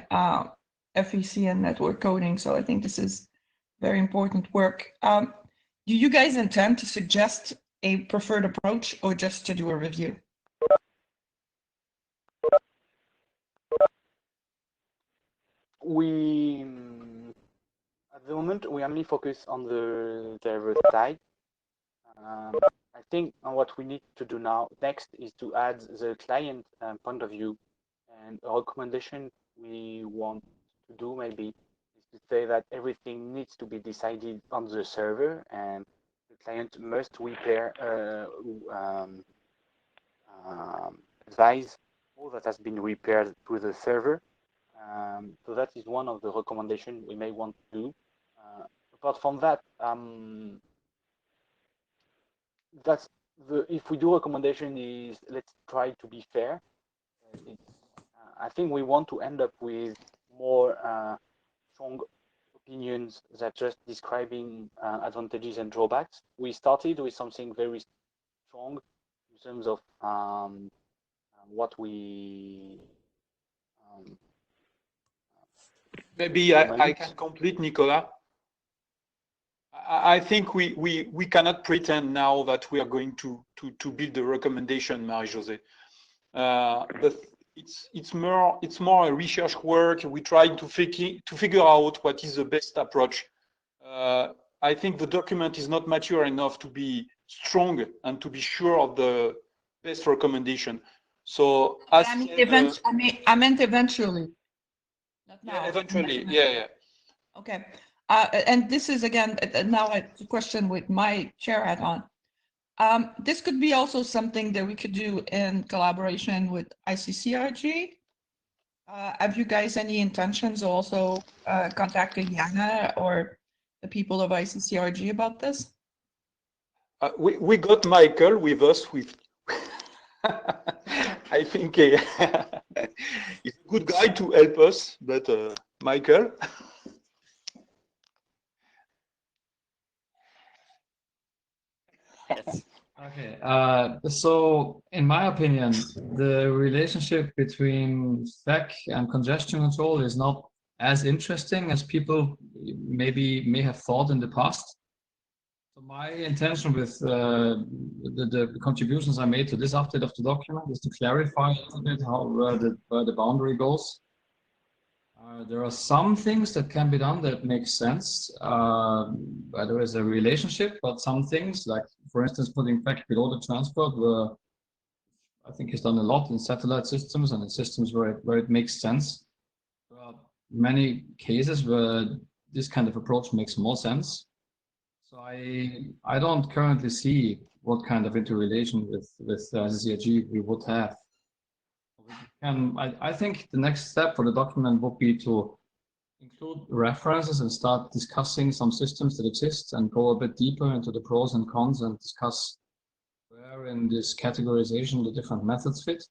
B: FEC and network coding. So I think this is very important work. Do you guys intend to suggest a preferred approach or just to do a review?
F: We, at the moment, we only focus on the server side. I think what we need to do now next is to add the client point of view, and a recommendation we want to do maybe is to say that everything needs to be decided on the server, and the client must repair, advise all that has been repaired to the server. So that is one of the recommendations we may want to do. Apart from that, that's if we do recommendation is let's try to be fair. I think we want to end up with more strong opinions that just describing advantages and drawbacks. We started with something very strong in terms of what we
G: maybe I can complete, Nicolas. I think we cannot pretend now that we are going to build a recommendation, Marie-Josée. But it's more a research work. We try to figure out what is the best approach. I think the document is not mature enough to be strong and to be sure of the best recommendation. So as
B: I meant eventually. Not now.
G: Yeah, eventually, yeah.
B: Okay. And this is again now a question with my chair hat on. This could be also something that we could do in collaboration with ICCRG. Have you guys any intentions also contacting Jana or the people of ICCRG about this?
G: We got Michael with us. I think he's a good guy to help us, but Michael.
A: Yes.
H: Okay, so in my opinion, the relationship between FEC and congestion control is not as interesting as people may have thought in the past. So my intention with the contributions I made to this update of the document is to clarify a little bit how where the boundary goes. There are some things that can be done that make sense, where there is a relationship, but some things, like for instance, putting FEC below the transport, where I think is done a lot in satellite systems and in systems where it makes sense. There are many cases where this kind of approach makes more sense. So I don't currently see what kind of interrelation with CRG we would have. I think the next step for the document would be to include references and start discussing some systems that exist and go a bit deeper into the pros and cons and discuss where in this categorization the different methods fit.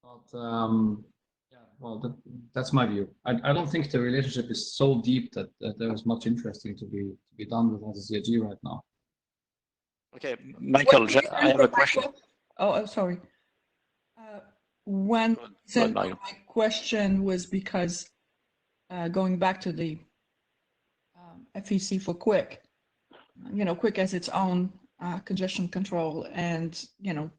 H: But yeah, well, that's my view. I don't think the relationship is so deep that there is much interesting to be done with NWCRG right now.
A: Okay, Michael, I have a question.
B: Oh, sorry. My question was because going back to the FEC for Quick, Quick has its own congestion control, and there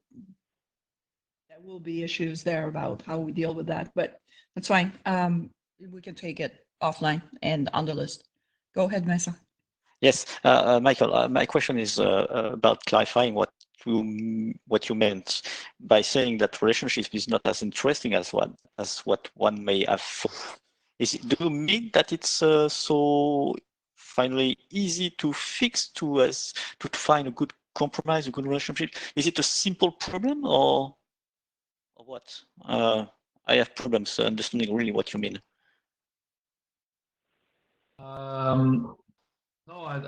B: will be issues there about how we deal with that, but that's fine. We can take it offline and on the list. Go ahead, Mesa.
A: Yes, Michael, my question is about clarifying what you meant by saying that relationship is not as interesting as what one may have thought. Do you mean that it's so finally easy to fix, to find a good compromise, a good relationship? Is it a simple problem or what? I have problems understanding really what you mean.
H: No, I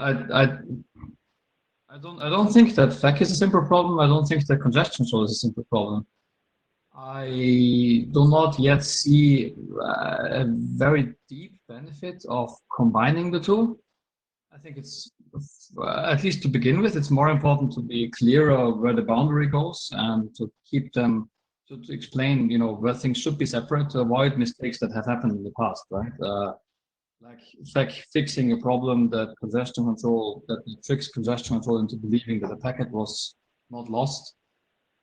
H: don't think that FEC is a simple problem. I don't think that congestion control is a simple problem. I do not yet see a very deep benefit of combining the two. I think it's at least to begin with, it's more important to be clearer where the boundary goes and to keep them, to explain, where things should be separate to avoid mistakes that have happened in the past, right? Like fixing a problem that tricks congestion control into believing that a packet was not lost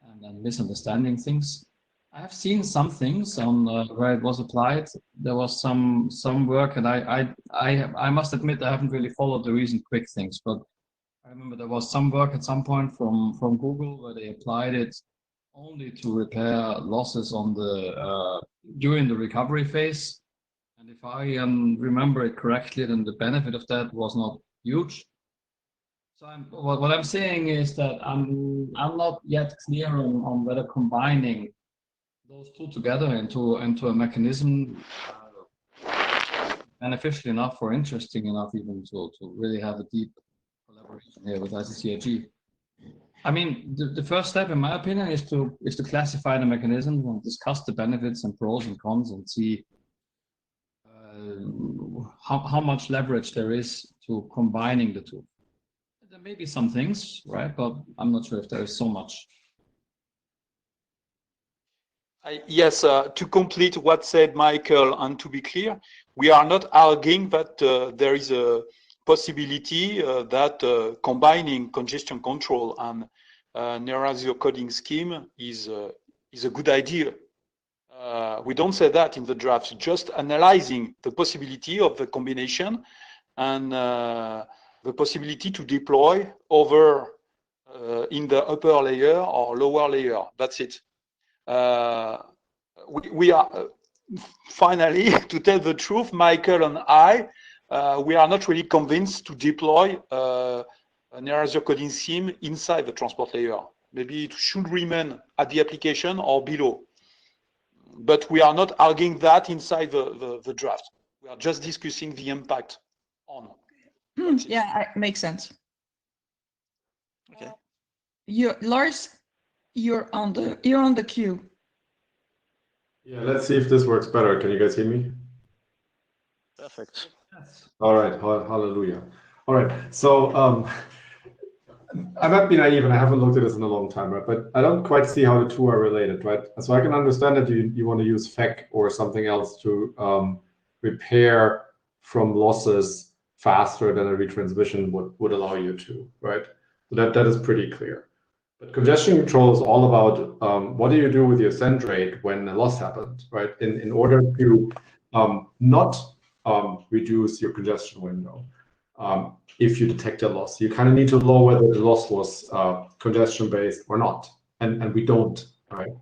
H: and then misunderstanding things. I have seen some things on where it was applied. There was some work, and I must admit I haven't really followed the recent quick things, but I remember there was some work at some point from Google where they applied it only to repair losses on the during the recovery phase. And if I remember it correctly, then the benefit of that was not huge. So what I'm saying is that I'm not yet clear on whether combining those two together into a mechanism beneficial enough or interesting enough even to really have a deep collaboration here with IETF. I mean, the first step, in my opinion, is to classify the mechanisms and discuss the benefits and pros and cons and see how much leverage there is to combining the two. There may be some things, right? But I'm not sure if there is so much.
G: Yes, to complete what said Michael, and to be clear, we are not arguing that there is a possibility that combining congestion control and NWCRG coding scheme is a good idea. We don't say that in the draft, just analyzing the possibility of the combination and the possibility to deploy over in the upper layer or lower layer. That's it. We are finally, to tell the truth, Michael and I, we are not really convinced to deploy an NWCRG coding scheme inside the transport layer. Maybe it should remain at the application or below. But we are not arguing that inside the draft. We are just discussing the impact on.
B: Yeah, makes sense.
A: Okay.
B: Lars, you're on the queue.
I: Yeah, let's see if this works better. Can you guys hear me?
A: Perfect.
H: Yes.
I: All right, hallelujah. All right, so I might be naive and I haven't looked at this in a long time, right? But I don't quite see how the two are related, right? So I can understand that you want to use FEC or something else to repair from losses faster than a retransmission would allow you to, right? So that is pretty clear. But congestion control is all about what do you do with your send rate when a loss happened, right? In order to not reduce your congestion window. If you detect a loss, you kind of need to know whether the loss was congestion-based or not, and we don't, right?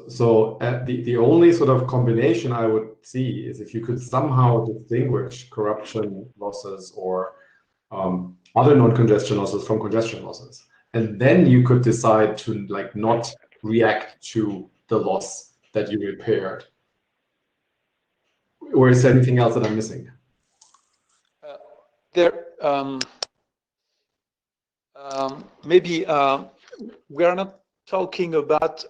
I: So the only sort of combination I would see is if you could somehow distinguish corruption losses or other non-congestion losses from congestion losses, and then you could decide to not react to the loss that you repaired. Or is there anything else that I'm missing?
G: Maybe we are not talking about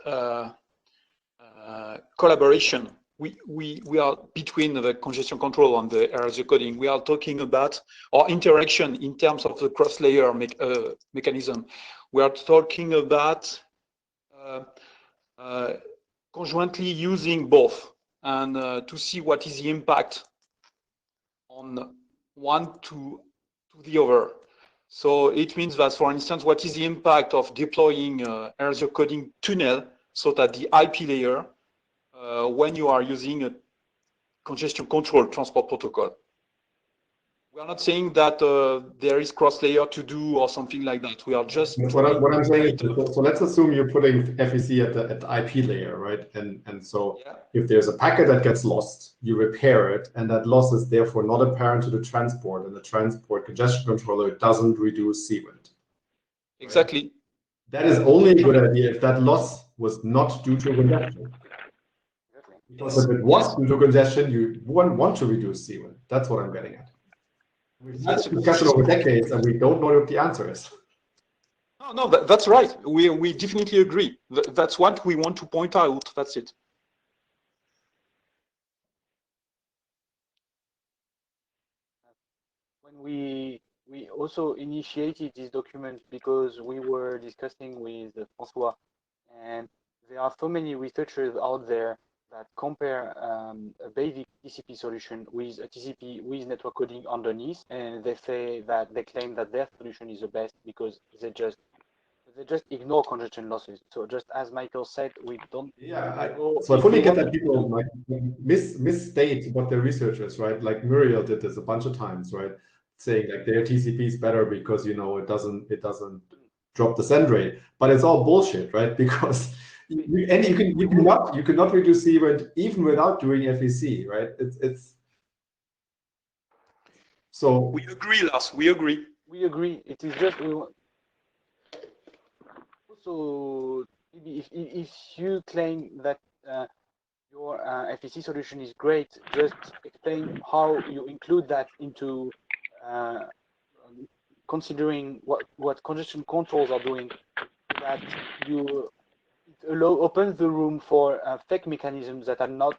G: collaboration. We are between the congestion control and the NWCRG coding. We are talking about our interaction in terms of the cross-layer mechanism. We are talking about conjointly using both and to see what is the impact on one to the other. So it means that, for instance, what is the impact of deploying NWCRG coding tunnel, so that the IP layer, when you are using a congestion control transport protocol? We are not saying that there is cross-layer to do or something like that. We are just
I: what I'm saying is, so let's assume you're putting FEC at the IP layer, right? And so yeah, if there's a packet that gets lost, you repair it, and that loss is therefore not apparent to the transport, and the transport congestion controller doesn't reduce C-wind.
G: Exactly.
I: Right? That is only a good idea if that loss was not due to congestion. Because if it was due to congestion, you wouldn't want to reduce C-wind. That's what I'm getting at. We've had this discussion over decades, and we don't know what the answer is.
G: No, that's right. We definitely agree. That's what we want to point out. That's it.
F: When we also initiated this document because we were discussing with François, and there are so many researchers out there that compare a basic TCP solution with a TCP with network coding underneath, and they say that they claim that their solution is the best because they just ignore congestion losses. So just as Michael said, we don't.
I: Yeah, so I fully get that people like misstate what their research is, right? Like Muriel did this a bunch of times, right? Saying like their TCP is better because it doesn't drop the send rate, but it's all bullshit, right? Because you cannot reduce C rate even without doing FEC, right? It's so
G: We agree, Lars. We agree.
F: We agree. It is just we want. So if you claim that your FEC solution is great, just explain how you include that into considering what congestion controls are doing, that you opens the room for fake mechanisms that are not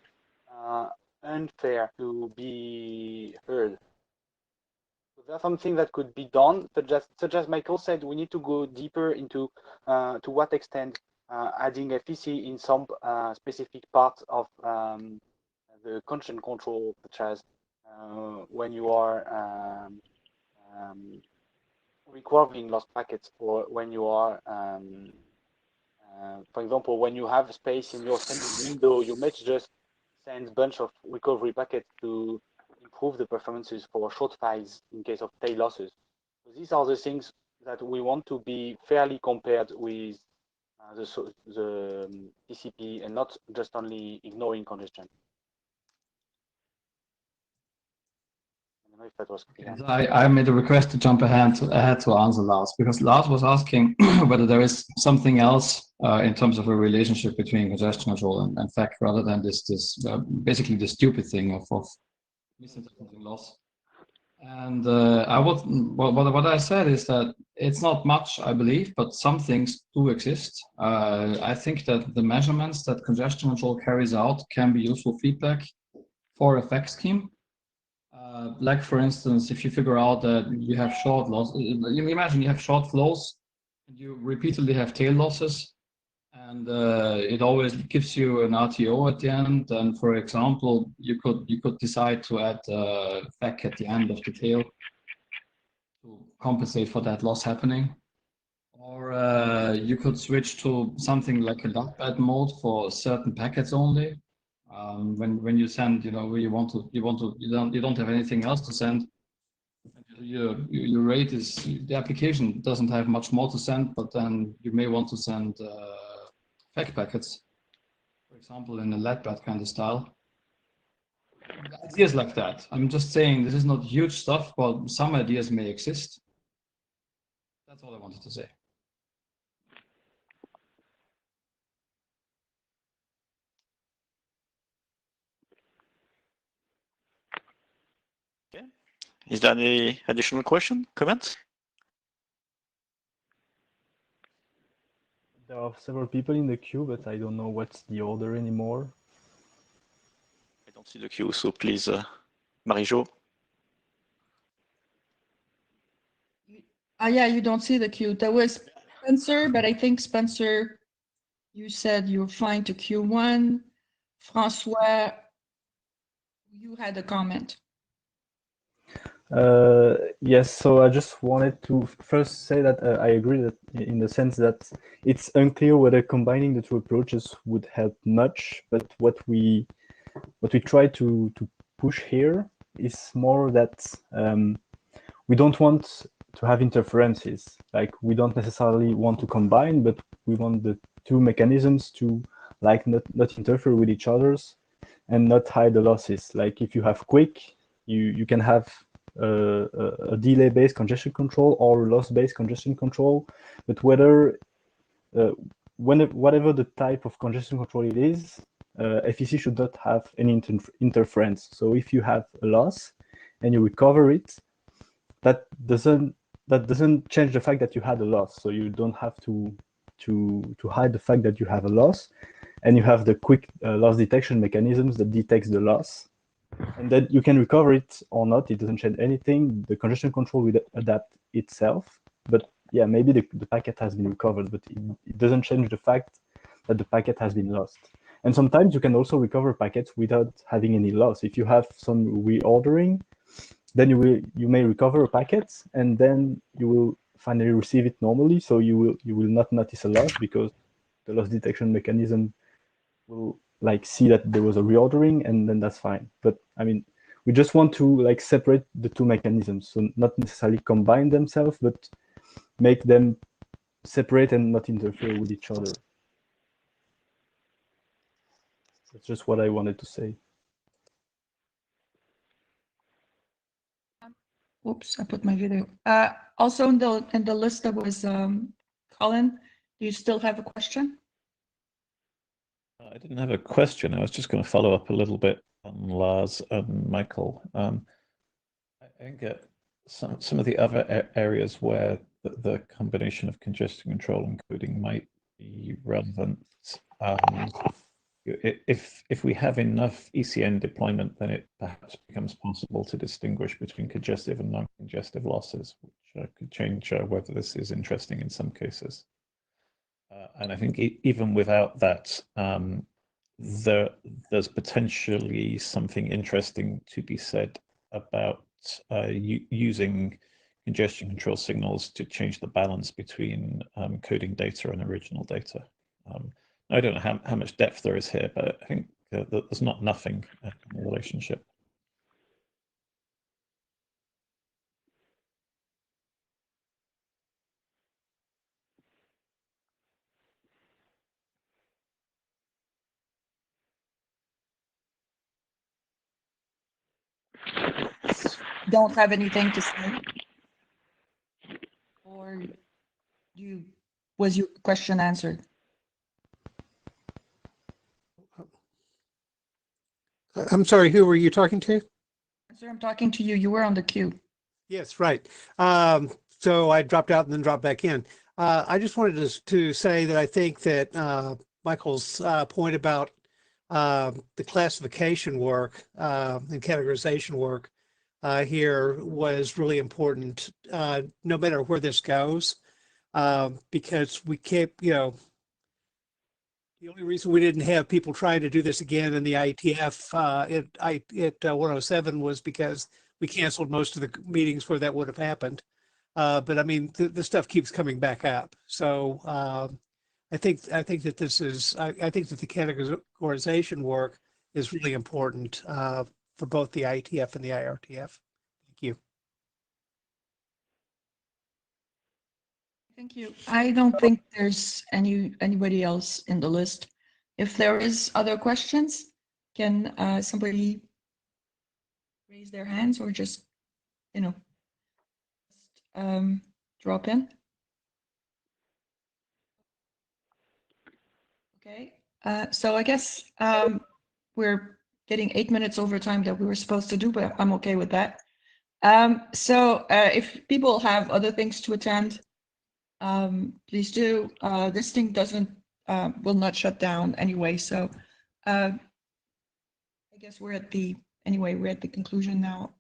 F: unfair to be heard. So that's something that could be done, but such as Michael said, we need to go deeper into to what extent adding FEC in some specific parts of the congestion control, such as when you are recovering lost packets, or when you are, for example, when you have space in your sending window, you may just send a bunch of recovery packets to improve the performances for short files in case of tail losses. So these are the things that we want to be fairly compared with the TCP and not just only ignoring congestion. I don't know if that was clear.
H: I made a request to jump ahead to answer Lars, because Lars was asking whether there is something else in terms of a relationship between congestion control and FAC, rather than this basically the stupid thing of misinterpreting loss. And what I said is that it's not much, I believe, but some things do exist. I think that the measurements that congestion control carries out can be useful feedback for a FAC scheme. Like for instance, if you figure out that you have short loss, you imagine you have short flows, and you repeatedly have tail losses, and it always gives you an RTO at the end. And for example, you could decide to add FAC at the end of the tail to compensate for that loss happening. Or you could switch to something like a DAC mode for certain packets only. When you send, you don't have anything else to send. Your rate is, the application doesn't have much more to send, but then you may want to send FAC packets, for example, in a LEDBAT kind of style. Ideas like that. I'm just saying this is not huge stuff, but some ideas may exist. That's all I wanted to say.
A: Okay. Is there any additional question, comments?
J: There are several people in the queue, but I don't know what's the order anymore.
A: I don't see the queue, so please, Marie-Jo.
B: Yeah, you don't see the queue. There was Spencer, but I think Spencer, you said you're fine to Q1. François, you had a comment.
J: Yes, so I just wanted to first say that I agree that in the sense that it's unclear whether combining the two approaches would help much, but what we try to push here is more that we don't want to have interferences. Like, we don't necessarily want to combine, but we want the two mechanisms to not interfere with each other's and not hide the losses. Like, if you have quick, you can have a delay-based congestion control or loss-based congestion control, but whatever the type of congestion control it is, FEC should not have any interference. So if you have a loss and you recover it, that doesn't change the fact that you had a loss. So you don't have to hide the fact that you have a loss, and you have the quick loss detection mechanisms that detects the loss and then you can recover it or not. It doesn't change anything. The congestion control will adapt itself. But yeah, maybe the packet has been recovered, but it doesn't change the fact that the packet has been lost. And sometimes you can also recover packets without having any loss. If you have some reordering, then you may recover a packet, and then you will finally receive it normally. So you will not notice a loss, because the loss detection mechanism will like see that there was a reordering, and then that's fine. But I mean, we just want to like separate the two mechanisms, so not necessarily combine themselves, but make them separate and not interfere with each other. That's just what I wanted to say.
B: Oops, I put my video. Also in the list there was Colin. Do you still have a question?
C: I didn't have a question. I was just going to follow up a little bit on Lars and Michael. I think some of the other areas where the combination of congestion control and coding might be relevant. If we have enough ECN deployment, then it perhaps becomes possible to distinguish between congestive and non-congestive losses, which could change whether this is interesting in some cases. And I think even without that, there's potentially something interesting to be said about using congestion control signals to change the balance between coding data and original data. I don't know how much depth there is here, but I think that there's not nothing in the relationship.
B: Don't have anything to say? Or was your question answered?
K: I'm sorry, who were you talking to?
B: Sir, I'm talking to you. You were on the queue.
K: Yes, right. So I dropped out and then dropped back in. I just wanted to say that I think that Michael's point about the classification work and categorization work here was really important, no matter where this goes, because we kept, the only reason we didn't have people trying to do this again in the IETF at 107 was because we canceled most of the meetings where that would have happened. But I mean, the stuff keeps coming back up. So I think that this is, I think that the categorization work is really important for both the IETF and the IRTF. Thank you.
B: Thank you. I don't think there's anybody else in the list. If there is other questions, can somebody raise their hands or just, drop in? Okay. So I guess we're getting 8 minutes over time that we were supposed to do, but I'm okay with that. So if people have other things to attend, please do. This thing will not shut down anyway. So I guess we're at the conclusion now.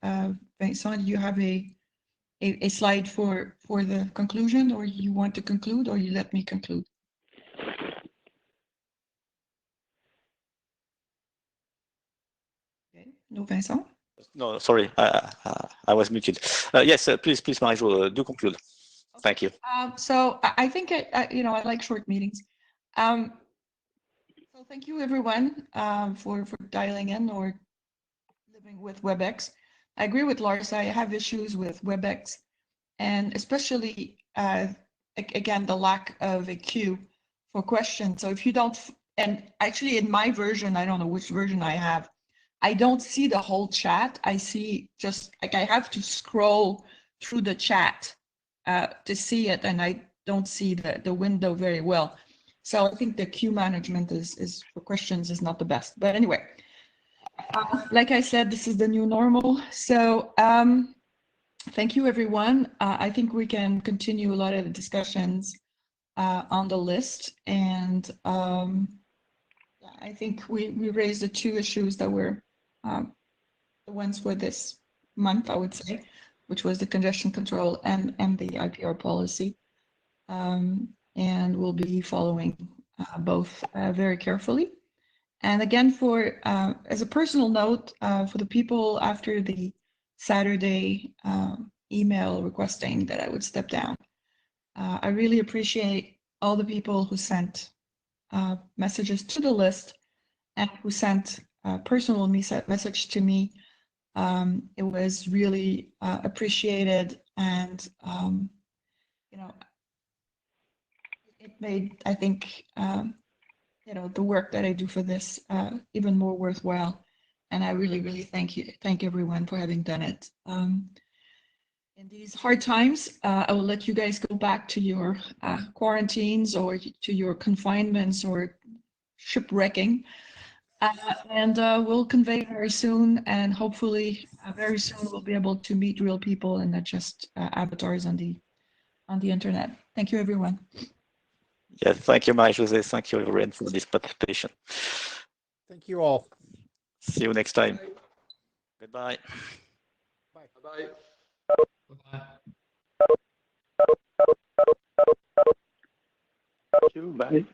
B: Vincent, do you have a slide for the conclusion, or you want to conclude, or you let me conclude? Okay. No, Vincent?
A: No, sorry, I was muted. Yes, please, Marie-Jo, do conclude. Thank you.
B: So I think I like short meetings. So thank you everyone for dialing in or living with WebEx. I agree with Lars. I have issues with WebEx, and especially again the lack of a queue for questions. So if you don't, and actually in my version, I don't know which version I have, I don't see the whole chat. I see just like I have to scroll through the chat to see it, and I don't see the window very well. So I think the queue management is for questions is not the best. But anyway, like I said, this is the new normal. So thank you, everyone. I think we can continue a lot of the discussions on the list, and I think we raised the two issues that were the ones for this month, I would say, which was the congestion control and the IPR policy. And we'll be following both very carefully. And again, for as a personal note, for the people after the Saturday email requesting that I would step down, I really appreciate all the people who sent messages to the list and who sent personal message to me. It was really appreciated, and you know, it made, I think, you know, the work that I do for this even more worthwhile. And I really, really thank everyone for having done it. In these hard times, I will let you guys go back to your quarantines or to your confinements or shipwrecking. And we'll convey very soon, and hopefully very soon we'll be able to meet real people and not just avatars on the internet. Thank you, everyone.
A: Yes, thank you, Marie-José. Thank you, everyone, for this participation.
K: Thank you all.
A: See you next time. Goodbye.
K: Bye.
G: Bye.
H: Bye.
F: Thank you. Bye.